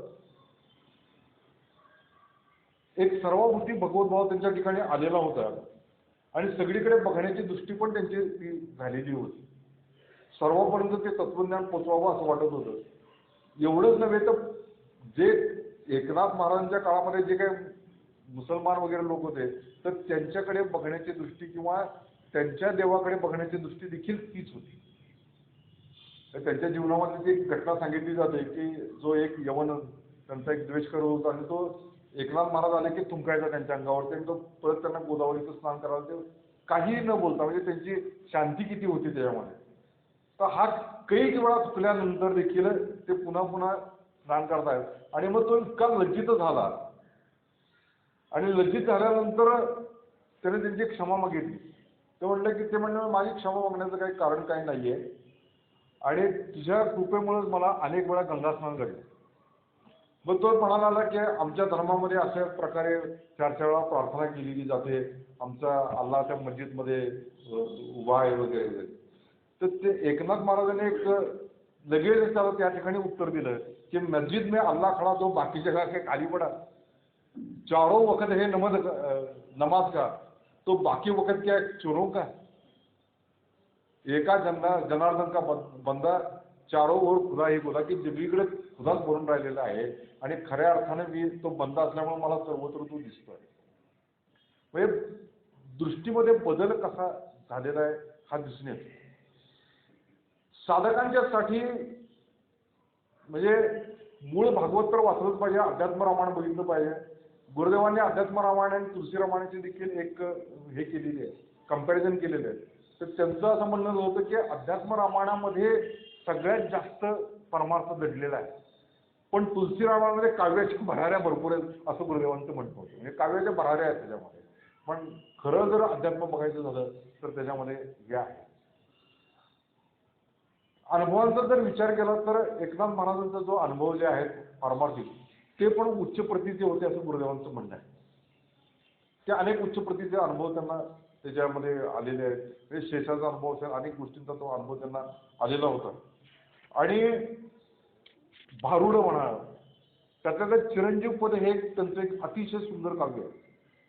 एक सर्वाभूती भगवतभाव त्यांच्या ठिकाणी आलेला होता आणि सगळीकडे बघण्याची दृष्टी पण त्यांची ती झालेली होती. सर्वांपर्यंत ते तत्वज्ञान पोचवावं असं वाटत होतं. एवढंच नव्हे तर जे एकनाथ महाराजांच्या काळामध्ये जे काही मुसलमान वगैरे लोक होते तर त्यांच्याकडे बघण्याची दृष्टी किंवा त्यांच्या देवाकडे बघण्याची दृष्टी देखील तीच होती. त्यांच्या जीवनामध्ये ती एक घटना सांगितली जाते की जो एक यवन त्यांचा एक द्वेष करत होता आणि तो एकनाथ महाराज आले की थुंकायचा त्यांच्या अंगावर आणि तो परत त्यांना गोदावरीचं स्नान करायला ते काही न बोलता म्हणजे त्यांची शांती किती होती त्याच्यामध्ये. तर हा कैक वेळा चुकल्यानंतर देखील ते पुन्हा पुन्हा स्नान करतायत आणि मग तो इतका लज्जित झाला आणि लज्जित झाल्यानंतर त्याने त्यांची क्षमा मागितली. ते म्हटलं की ते म्हणलं माझी क्षमा मागण्याचं काही कारण काही नाहीये आणि तुझ्या कृपेमुळे मला अनेक वेळा गंगास्नान घडलं. मग तो म्हणाला की आमच्या धर्मामध्ये अशा प्रकारे 4 वेळा प्रार्थना केलेली जाते आमचा अल्लाह त्या मस्जिदमध्ये उभा आहे वगैरे वगैरे. तर ते एकनाथ महाराजांनी एक लगेच त्याला त्या ठिकाणी उत्तर दिलं की मस्जिद में अल्लाह खड़ा तो बाकी जगह के खाली पड़ा. चारों वक्त है नमाज का तो बाकी वक्त क्या चोरों का. एका जनार्दन का बंदा चारों ओर खुदा ही खुदा की सगळीकडे खुदाच भरून राहिलेला आहे आणि खऱ्या अर्थाने मी तो बंदा असल्यामुळे मला सर्वत्र तो दिसतोय. म्हणजे दृष्टीमध्ये बदल कसा झालेला आहे हा दिसून येतो. साधकांच्यासाठी म्हणजे मूळ भागवत तर वाचलंच पाहिजे, अध्यात्म रामायण बघितलं पाहिजे. गुरुदेवांनी अध्यात्म रामायण आणि तुलसी रामायणाची देखील एक हे केलेली आहे, कंपॅरिझन केलेलं आहे. तर त्यांचं असं म्हणणं होतं की अध्यात्म रामायणामध्ये सगळ्यात जास्त परमार्थ दडलेला आहे, पण तुलसी रामायणामध्ये काव्याच्या भराऱ्या भरपूर आहेत असं गुरुदेवांचं म्हणणं होतं. म्हणजे काव्याच्या भराऱ्या आहेत त्याच्यामध्ये, पण खरं जर अध्यात्म बघायचं झालं तर त्याच्यामध्ये हे आहे. अनुभवांचा जर विचार केला तर एकनाथ महाराजांचा जो अनुभव जे आहेत पारमार्थिक, ते पण उच्च प्रतीचे होते असं गुरुदेवांचं म्हणणं आहे. ते अनेक उच्च प्रतीचे अनुभव त्यांना त्याच्यामध्ये आलेले आहेत. म्हणजे शेषाचा अनुभव असेल, अनेक गोष्टींचा तो अनुभव त्यांना आलेला होता. आणि भारुड म्हणा, त्यातलं चिरंजीव पद हे त्यांचं एक अतिशय सुंदर काव्य आहे.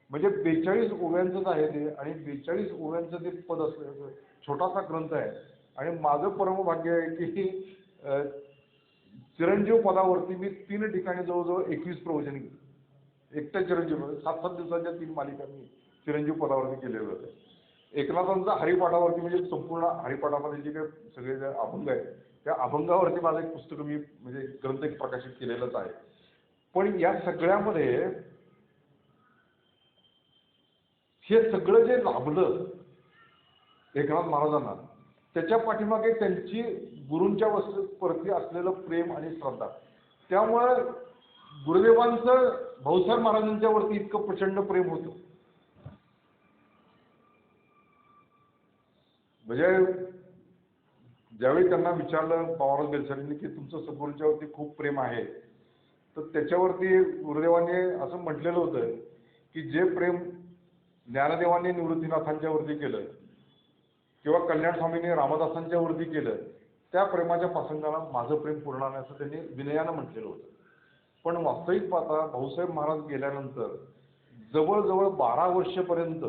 म्हणजे 42 ओव्यांचंच आहे ते, आणि 42 ओव्यांचं ते पद असलं छोटासा ग्रंथ आहे. आणि माझं परमभाग्य आहे की चिरंजीव पदावरती मी 3 ठिकाणी जवळजवळ 21 प्रवचन केली. एकट्या चिरंजीव 7-7 दिवसांच्या 3 मालिका मी चिरंजीव पदावरती केलेलं होतं. एकनाथांचा हरिपाठावरती, म्हणजे संपूर्ण हरिपाठामध्ये जे काही सगळे जे अभंग आहेत त्या अभंगावरती माझं एक पुस्तक मी म्हणजे ग्रंथ एक प्रकाशित केलेलंच आहे. पण या सगळ्यामध्ये हे सगळं जे लाभलं एकनाथ महाराजांना, त्याच्या पाठीमागे त्यांची गुरूंच्या प्रती असलेलं प्रेम आणि श्रद्धा. त्यामुळे गुरुदेवांचं भाऊसाहेब महाराजांच्या वरती इतकं प्रचंड प्रेम होतं. म्हणजे ज्यावेळी त्यांना विचारलं पवार बेलसरींनी की तुमचं सद्गुरूंच्या वरती खूप प्रेम आहे, तर त्याच्यावरती गुरुदेवांनी असं म्हटलेलं होतं की जे प्रेम ज्ञानदेवांनी निवृत्तीनाथांच्या वरती केलं किंवा कल्याण स्वामींनी रामदासांच्या वरती केलं, त्या प्रेमाच्या प्रसंगाला माझं प्रेम पूर्ण आहे असं त्यांनी विनयानं म्हटलेलं होतं. पण वास्तविक पाहता भाऊसाहेब महाराज गेल्यानंतर जवळजवळ 12 वर्षपर्यंत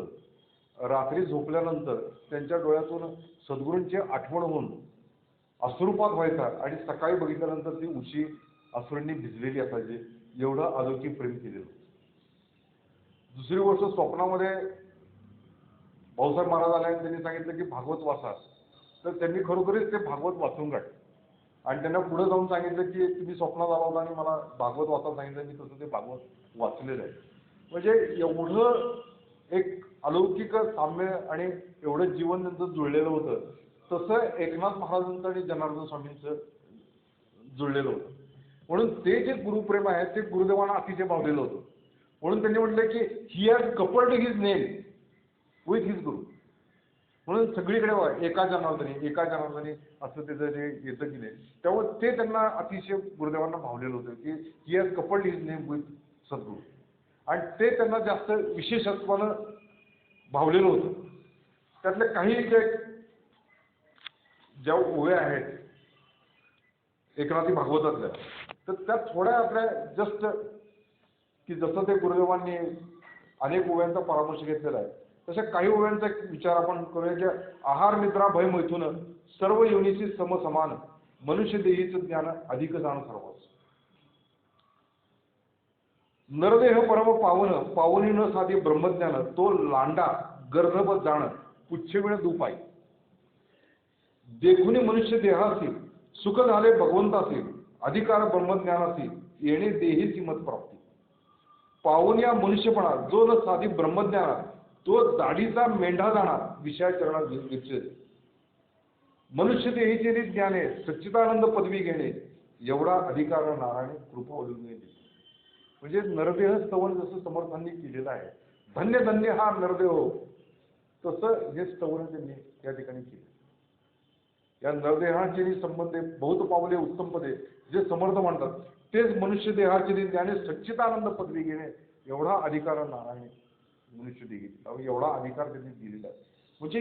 रात्री झोपल्यानंतर त्यांच्या डोळ्यातून सद्गुरूंची आठवण होऊन अश्रुपात व्हायचा, आणि सकाळी बघितल्यानंतर ती उशी अश्रूंनी भिजलेली असायची. एवढं अलौकिक प्रेम केलेलं. दुसरी गोष्ट, स्वप्नामध्ये भाऊसाहेब महाराज आले आणि त्यांनी सांगितलं की भागवत वाचा, तर त्यांनी खरोखरीच ते भागवत वाचून काढलं. आणि त्यांना पुढे जाऊन सांगितलं की तुम्ही स्वप्नात आला होता आणि मला भागवत वाचायला सांगितलं, मी तसं ते भागवत वाचलेलं आहे. म्हणजे एवढं एक अलौकिक साम्य आणि एवढं जीवन त्यांचं जुळलेलं होतं. तसं एकनाथ महाराजांचं आणि जनार्दन स्वामींचं जुळलेलं होतं. म्हणून ते जे गुरुप्रेम आहे ते गुरुदेवांना अतिशय भावलेलं होतं. म्हणून त्यांनी म्हटलं की he has coupled his name with his गुरु. म्हणून सगळीकडे एका जनार्दनी असं त्याचं जे येतं की नाही, त्यामुळे ते त्यांना अतिशय गुरुदेवांना भावलेलं होतं की he has coupled his name with सद्गुरू. आणि ते त्यांना जास्त विशेषत्वानं भावलेलं होतं. त्यातले काही ज्या ओव्या आहेत एकनाथी भागवतातल्या, तर त्या थोड्या आपल्या जस्ट की जसं ते गुरुदेवांनी अनेक ओव्यांचा परामर्श घेतलेला आहे, तशा काही ओव्यांचा विचार आपण करूया की आहार निद्रा भय मैथुन सर्व योनीची समसमान मनुष्य देहीचं ज्ञान अधिक जाण सर्वच. नरदेह परम पावन पावनी न साधी ब्रह्मज्ञान तो लांडा गर्भ जाण पुच्छविण दुपाई. देखुनी मनुष्य देहासी सुख झाले भगवंतासी अधिकार ब्रह्मज्ञानासी येणे देहीची मत प्राप्ती. पावनिया मनुष्यपणा जो न साधी ब्रह्मज्ञाना तो दाढीचा मेंढा जाणार विषया चरणात विचेल. मनुष्य देहीचे ज्ञाने सच्चिदानंद पदवी घेणे एवढा अधिकार नारायण कृपा ओढून. म्हणजे नरदेह स्तवन जसं समर्थांनी केलेलं आहे, धन्य धन्य हा नरदेह, तसं हे स्तवन त्यांनी या ठिकाणी केलं. या नरदेहाचे संबंध बहुत पावले उत्तम पदे जे समर्थ म्हणतात तेच मनुष्य देहाचे ज्ञाने सच्चिदानंद पदवी घेणे एवढा अधिकार नारायण मनुष्य देही, एवढा अधिकार त्यांनी दिलेला आहे. म्हणजे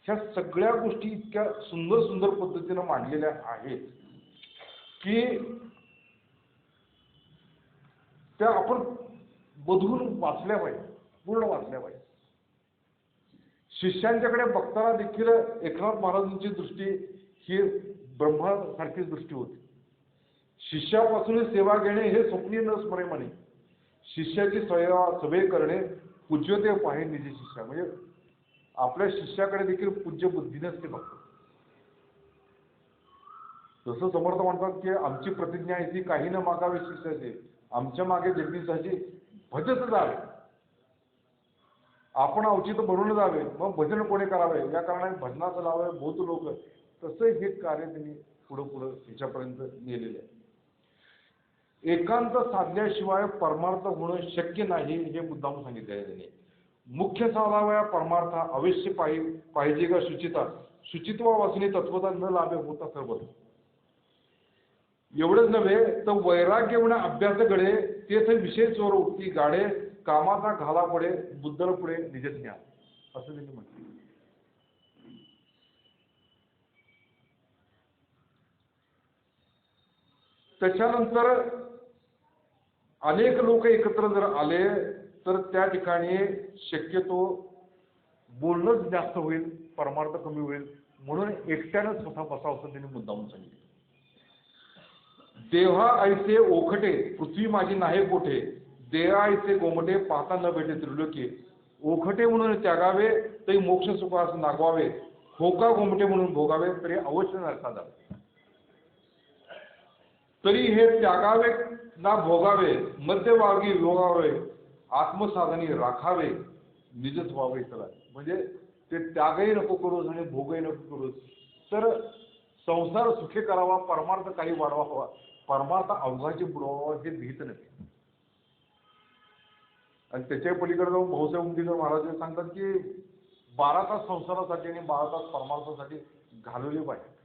ह्या सगळ्या गोष्टी इतक्या सुंदर सुंदर पद्धतीने मांडलेल्या आहेत की त्या आपण बधून वाचल्या पाहिजे, पूर्ण वाचल्या पाहिजे. शिष्यांच्याकडे बघताना देखील एकनाथ महाराजांची दृष्टी ही ब्रह्मासारखीच दृष्टी होती. शिष्यापासून सेवा घेणे हे स्वप्नी न स्मरे म्हणे, शिष्याची सवे करणे पूज्यते पाहे निजी शिष्या. म्हणजे आपल्या शिष्याकडे देखील पूज्य बुद्धीनेच ते बघतात. जसं समर्थ म्हणतात की आमची प्रतिज्ञा आहे ती काही न मागावे शिष्याचे, आमच्या मागे जगदीशाची भजत जावे, आपण अवचित भरून जावे, मग भजन कोणी करावे या कारणाने भजनाचं लावे बहुत लोक. तसं हे कार्य त्यांनी पुढं पुढं याच्यापर्यंत नेलेलं आहे. एकांत साधल्याशिवाय परमार्थ होणं शक्य नाही हे मुद्दाम सांगितले आहे त्यांनी. मुख्य साधाव्या परमार्थ अवश्य पाहिजे का शुचिता, शुचित्वा वाचने तत्वता न लाभे होता सर्व. एवढंच नव्हे तर वैराग्य म्हणा अभ्यास घडे, तेच विशेष चोर उठती गाडे, कामाचा घाला पडे बुद्धर पुढे निज ज्ञान, असं त्यांनी म्हटलं. त्याच्यानंतर अनेक लोक एकत्र जर आले तर त्या ठिकाणी शक्यतो बोलणंच जास्त होईल, परमार्थ कमी होईल, म्हणून एकट्यानं स्वतः बसावं असं त्यांनी मुद्दामून सांगितलं. देहा ऐसे ओखटे पृथ्वी माझी नाही कोठे, देहा ऐसे गोमटे पाहता न भेटे त्रिलोकी, ओखटे म्हणून त्यागावे तरी मोक्ष सुखास नागवावे, होका गोमटे म्हणून भोगावे तरी अवश्य नरका जावे. तरी हे त्यागावे ना भोगावे, मध्यभागी योगावे, आत्मसाधनी राखावे, निजच व्हावे चला. म्हणजे ते त्यागही नको करूस आणि भोगही नको करूस, तर संसार सुखी करावा, परमार्थ काही वाढवावा, परमार्थ अवघाची बुडवावा हे भीत नाही. आणि त्याच्या पलीकडे जाऊन भाऊसाहेब उमदीकर महाराज सांगतात की 12 तास संसारासाठी आणि 12 तास परमार्थासाठी घालवले पाहिजे.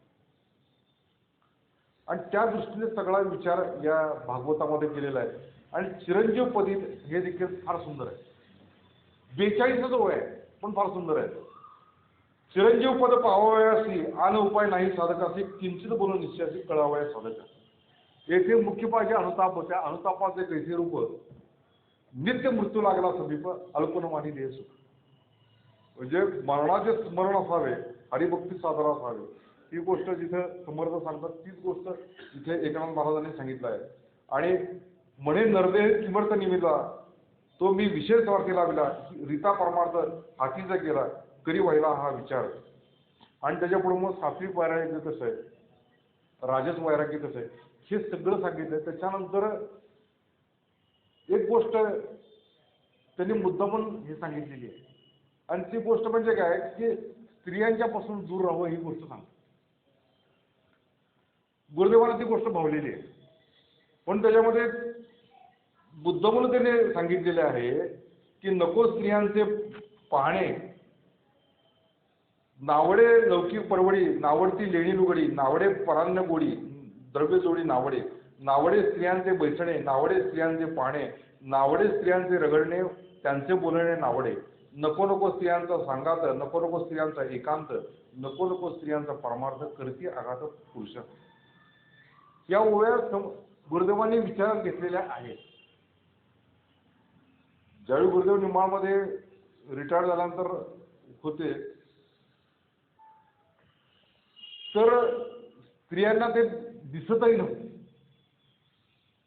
आणि त्या दृष्टीने सगळा विचार या भागवतामध्ये केलेला आहे. आणि चिरंजीव पदी हे देखील फार सुंदर आहे. 42च वय आहे पण फार सुंदर आहे. चिरंजीव पद पाहावयासी आन उपाय नाही साधकासी, किंचित बोलून निश्चयासी कळावया साधका. येथे मुख्य पाहिजे अनुताप. त्या अनुतापाचे कैसे रूप, नित्य मृत्यू लागला समीप, अल्पनमानी देह सुख. म्हणजे मरणाचे स्मरण असावे, हरिभक्ती साधना असावे, ही गोष्ट जिथे समर्थ सांगतात तीच गोष्ट इथे एकनाथ महाराजांनी सांगितलं आहे. आणि म्हणे नरदेह किमर्थ निमिला, तो मी विशेष स्वार्थी लावला, रीता परमार्थ हातीचा केला, करी व्हायला हा विचार. आणि त्याच्या पुढे मग सात्विक वैराग्य कसं आहे, राजस वैराग्य कसं आहे, हे सगळं सांगितलंय. त्याच्यानंतर एक गोष्ट त्यांनी मुद्दामून हे सांगितलेली आहे, आणि ती गोष्ट म्हणजे काय की स्त्रियांच्या पासून दूर राहावं ही गोष्ट सांगतात. गुरुदेवाला ती गोष्ट भावलेली आहे, पण त्याच्यामध्ये मुद्दामून त्याने सांगितलेले आहे की नको स्त्रियांचे पाहणे, नावडे लौकिक परवडी, नावडती लेणी लुगडी, नावडे परान्न गोडी, द्रव्य जोडी नावडे, नावडे स्त्रियांचे बैसणे, नावडे स्त्रियांचे पाहणे, नावडे स्त्रियांचे रगडणे, त्यांचे बोलणे नावडे, नको नको स्त्रियांचा सांगात, नको नको स्त्रियांचा एकांत, नको नको स्त्रियांचा परमार्थ, करती आघात पुरुष. या ओव्या गुरुदेवांनी विचारात घेतलेल्या आहेत. ज्यावेळी गुरुदेव निंबाळमध्ये रिटायर झाल्यानंतर होते, तर स्त्रियांना ते दिसतही नव्हते.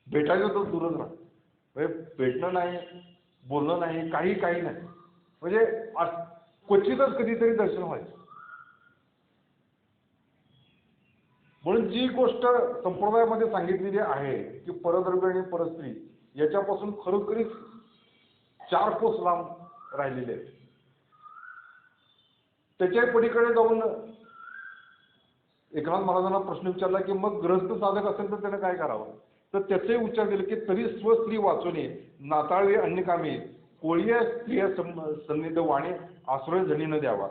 भेटायचं तर दूरच राहा, म्हणजे भेटणं नाही, बोलणं नाही, काही नाही. म्हणजे क्वचितच कधीतरी दर्शन व्हायचं. म्हणून जी गोष्ट संप्रदायामध्ये सांगितलेली आहे की परद्रव्य आणि परस्त्री याच्यापासून खरोखरीच 4 कोस लांब राहिलेले आहेत. त्याच्या पलीकडे जाऊन एकनाथ महाराजांना प्रश्न विचारला की मग ग्रहस्थ साधक असेल तर त्याने काय करावं, तर त्याचे उच्चार केले की तरी स्वस्त्री वाचवणे, नाताळवे अन्य कामे, कोळीय स्त्रिया सन्निध वाणे, आश्रय झणी न द्यावा,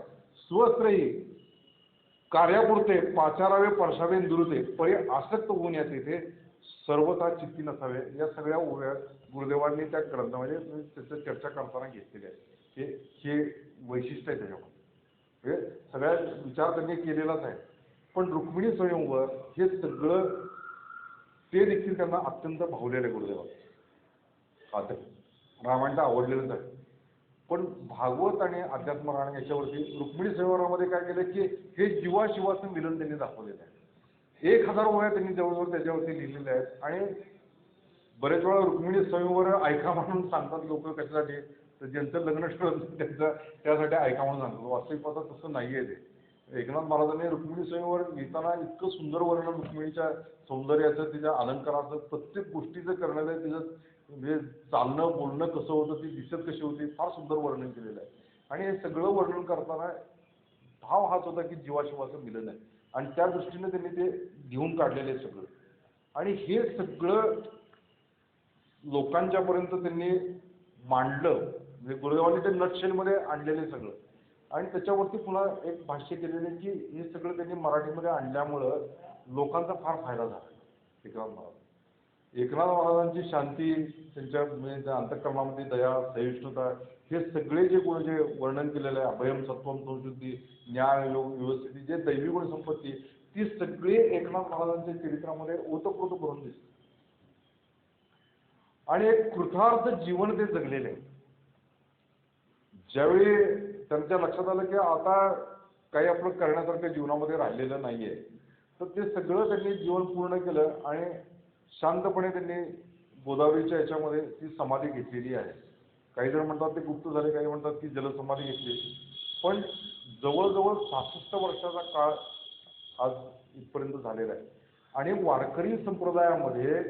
स्वस्त्री कार्यापुरते पाचारावे परसावे दुरुते, परी आसक्त होऊन या तेथे सर्वथा चित्ती नसावे. या सगळ्या ओव्या गुरुदेवांनी त्या ग्रंथामध्ये त्याचं चर्चा करताना घेतलेली आहे. हे वैशिष्ट्य आहे त्याच्यामध्ये, सगळ्या विचार त्यांनी केलेलाच आहे. पण रुक्मिणी स्वयंवर हे सगळं ते देखील त्यांना अत्यंत भावलेलं आहे गुरुदेवाला. आता रामायण आवडलेलंच आहे, पण भागवत आणि अध्यात्म रामायण याच्यावरती रुक्मिणी स्वयंवरामध्ये काय केलं की हे जीवाशिवाचं मिलन त्यांनी दाखवलेलं आहे. 1000 ओव्या त्यांनी जवळजवळ त्याच्यावरती लिहिलेल्या आहेत. आणि बरेच वेळा रुक्मिणी स्वयंवर ऐका म्हणून सांगतात लोक, कशासाठी, तर ज्यांचं लग्न ठरलं त्यासाठी ऐका म्हणून सांगतात. वास्तविक पाहता तसं नाहीये ते. एकनाथ महाराजांनी रुक्मिणी स्वयंवर लिहिताना इतकं सुंदर वर्णन रुक्मिणीच्या सौंदर्याचं, तिच्या अलंकाराचं, प्रत्येक गोष्टीचं करण्याचं, तिचं म्हणजे चालणं बोलणं कसं होतं, ती दिसत कशी होती, फार सुंदर वर्णन केलेलं आहे. आणि हे सगळं वर्णन करताना भाव हाच होता की जीवाशिवाचं मिलन आहे. आणि त्या दृष्टीने त्यांनी ते घेऊन काढलेलं आहे सगळं. आणि हे सगळं लोकांच्यापर्यंत त्यांनी मांडलं. म्हणजे गुरुदेवांनी ते नटशेलमध्ये आणलेले सगळं. आणि त्याच्यावरती पुन्हा एक भाष्य केलेले की हे सगळं त्यांनी मराठीमध्ये आणल्यामुळं लोकांचा फार फायदा झाला. एकनाथ महाराजांची शांती, त्यांच्या म्हणजे अंतःकरणामध्ये दया, सहिष्णुता, हे सगळे जे गुण जे वर्णन केलेलं आहे, अभयम सत्वम संशुद्धी, ज्ञान योग व्यवस्थिती, जे दैवी गुण संपत्ती, ती सगळी एकनाथ महाराजांच्या चरित्रामध्ये ओतप्रोत करून दिसते. आणि एक कृतार्थ जीवन ते जगलेले आहे. ज्यावेळी त्यांच्या लक्षात आलं की आता काही आपलं करण्यासारखं जीवनामध्ये राहिलेलं नाहीये, तर ते सगळं त्यांनी जीवन पूर्ण केलं आणि शांतपणे त्यांनी गोदावरीच्या याच्यामध्ये ती समाधी घेतलेली आहे. काही जण म्हणतात ते गुप्त झाले, काही म्हणतात की जलसमाधी घेतली. पण जवळजवळ 66 वर्षाचा काळ आज इथपर्यंत झालेला आहे. आणि वारकरी संप्रदायामध्ये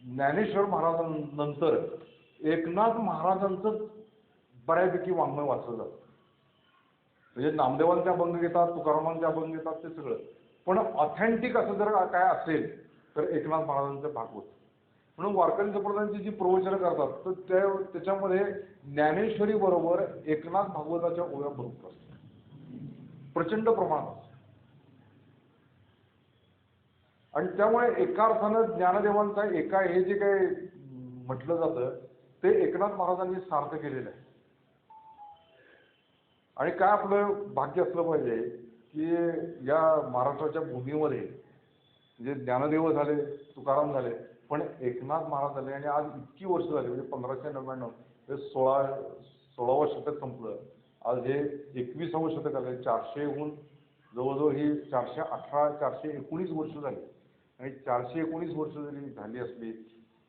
ज्ञानेश्वर महाराजांनंतर एकनाथ महाराजांचं बऱ्यापैकी वाङ्मय वाचलं जातं. म्हणजे नामदेवांचे अभंग घेतात, तुकारामांचे अभंग घेतात, ते सगळं. पण ऑथेंटिक असं जर काय असेल तर एकनाथ महाराजांचं भागवत. म्हणून वारकरी संप्रदायांची जी प्रवचनं करतात तर त्याच्यामध्ये ज्ञानेश्वरी बरोबर एकनाथ भागवताच्या ओव्या भरपूर असतात, प्रचंड प्रमाणात. आणि त्यामुळे एका अर्थानं ज्ञानदेवांचा एका हे जे काही म्हटलं जातं ते एकनाथ महाराजांनी सार्थ केलेलं आहे. आणि काय आपलं भाग्य असलं पाहिजे की या महाराष्ट्राच्या भूमीमध्ये म्हणजे ज्ञानदेव झाले, तुकाराम झाले, पण एकनाथ महाराज झाले. आणि आज इतकी वर्ष झाली, म्हणजे 1599 हे 16वं शतक संपलं. आज हे 21वं शतक आलं. 400हून जवळजवळ ही 418 419 वर्ष झाली. आणि 419 वर्ष जरी झाली असली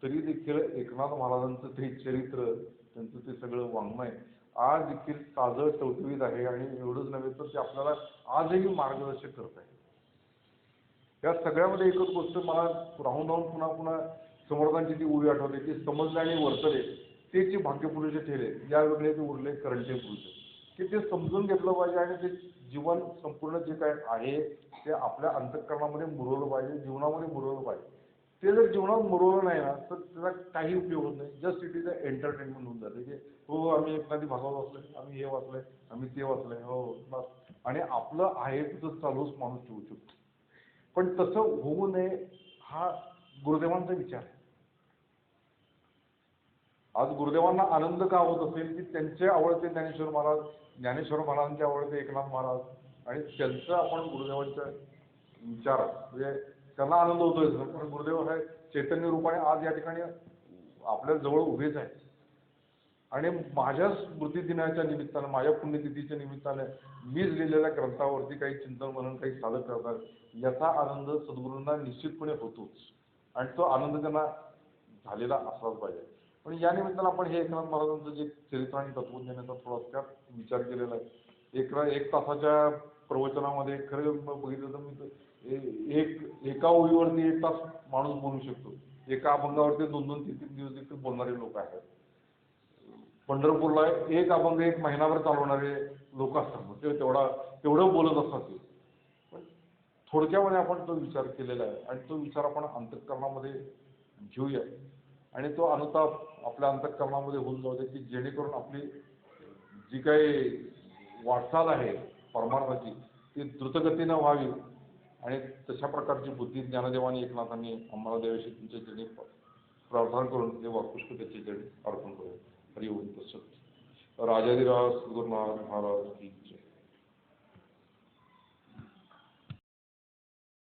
तरी देखील एकनाथ महाराजांचं ते चरित्र, त्यांचं ते सगळं वाङ्मय आज देखील ताजं टवटवीत आहे. आणि एवढंच नव्हे तर ते आपल्याला आजही मार्गदर्शक करत आहे. या सगळ्यामध्ये एकच गोष्ट मला राहून राहून पुन्हा पुन्हा समर्थांची ती उडी आठवते की समजले आणि वर्तले तेची भाग्यपुरुष ठेले, या वेगळे ते उरले करंटे पुरुष. की ते समजून घेतलं पाहिजे आणि ते जीवन संपूर्ण जे काय आहे ते आपल्या अंतःकरणामध्ये मुरवलं पाहिजे, जीवनामध्ये मुरवलं पाहिजे. ते जर जीवनात मुरवलं नाही ना तर त्याचा काही उपयोग होत नाही. Just it is a entertainment होऊन जाते की हो आम्ही एखादी भागवत वाचलंय, आम्ही हे वाचलंय, आम्ही ते वाचलंय, हो बस. आणि आपलं आहे तिथं चालूच माणूस ठेवू शकतो. पण तसं होऊ नये हा गुरुदेवांचा विचार आहे. आज गुरुदेवांना आनंद का होत असेल की त्यांचे आवडते ज्ञानेश्वर महाराज, ज्ञानेश्वर महाराजांचे आवडते एकनाथ महाराज, आणि त्यांचं आपण गुरुदेवांच्या विचार म्हणजे त्यांना आनंद होतोय. पण गुरुदेव हे चैतन्य रूपाने आज या ठिकाणी आपल्या जवळ उभेच आहेत. आणि माझ्या स्मृती दिनाच्या निमित्तानं, माझ्या पुण्यतिथीच्या निमित्तानं मीच लिहिलेल्या ग्रंथावरती काही चिंतन म्हणून काही साधक करतात, याचा आनंद सद्गुरूंना निश्चितपणे होतोच. आणि तो आनंद त्यांना झालेला असलाच पाहिजे. पण या निमित्तानं आपण हे एकनाथ महाराजांचं जे चरित्र आणि तत्वज्ञानाचा थोडासा विचार केलेला आहे. एक तासाच्या प्रवचनामध्ये खरं बघितलं तर मी एका ओळीवरती 1 तास माणूस बोलू शकतो. एका अभंगावरती 2-2, 3-3 दिवस देखील बोलणारे लोक आहेत. पंढरपूरला एक अभंग 1 महिनाभर चालवणारे लोक असतात. तेवढं बोलत असतात ते. पण थोडक्यामध्ये आपण तो विचार केलेला आहे आणि तो विचार आपण अंतःकरणामध्ये घेऊया. आणि तो अनुताप आपल्या अंतःकरणामध्ये होऊन जाऊ दे की जेणेकरून आपली जी काही वाटचाल आहे परमार्थाची ती द्रुतगतीनं व्हावी. आणि तशा प्रकारची बुद्धी ज्ञानदेवानी एकनाथांनी आम्हाला द्यावीशी तुमच्या चरणी प्रार्थना करून ते वाकुष्क त्याच्या चरणी अर्पण करू. हरि ओम तत्सत. राजाधिराज सद्गुरुनाथ महाराज की जय.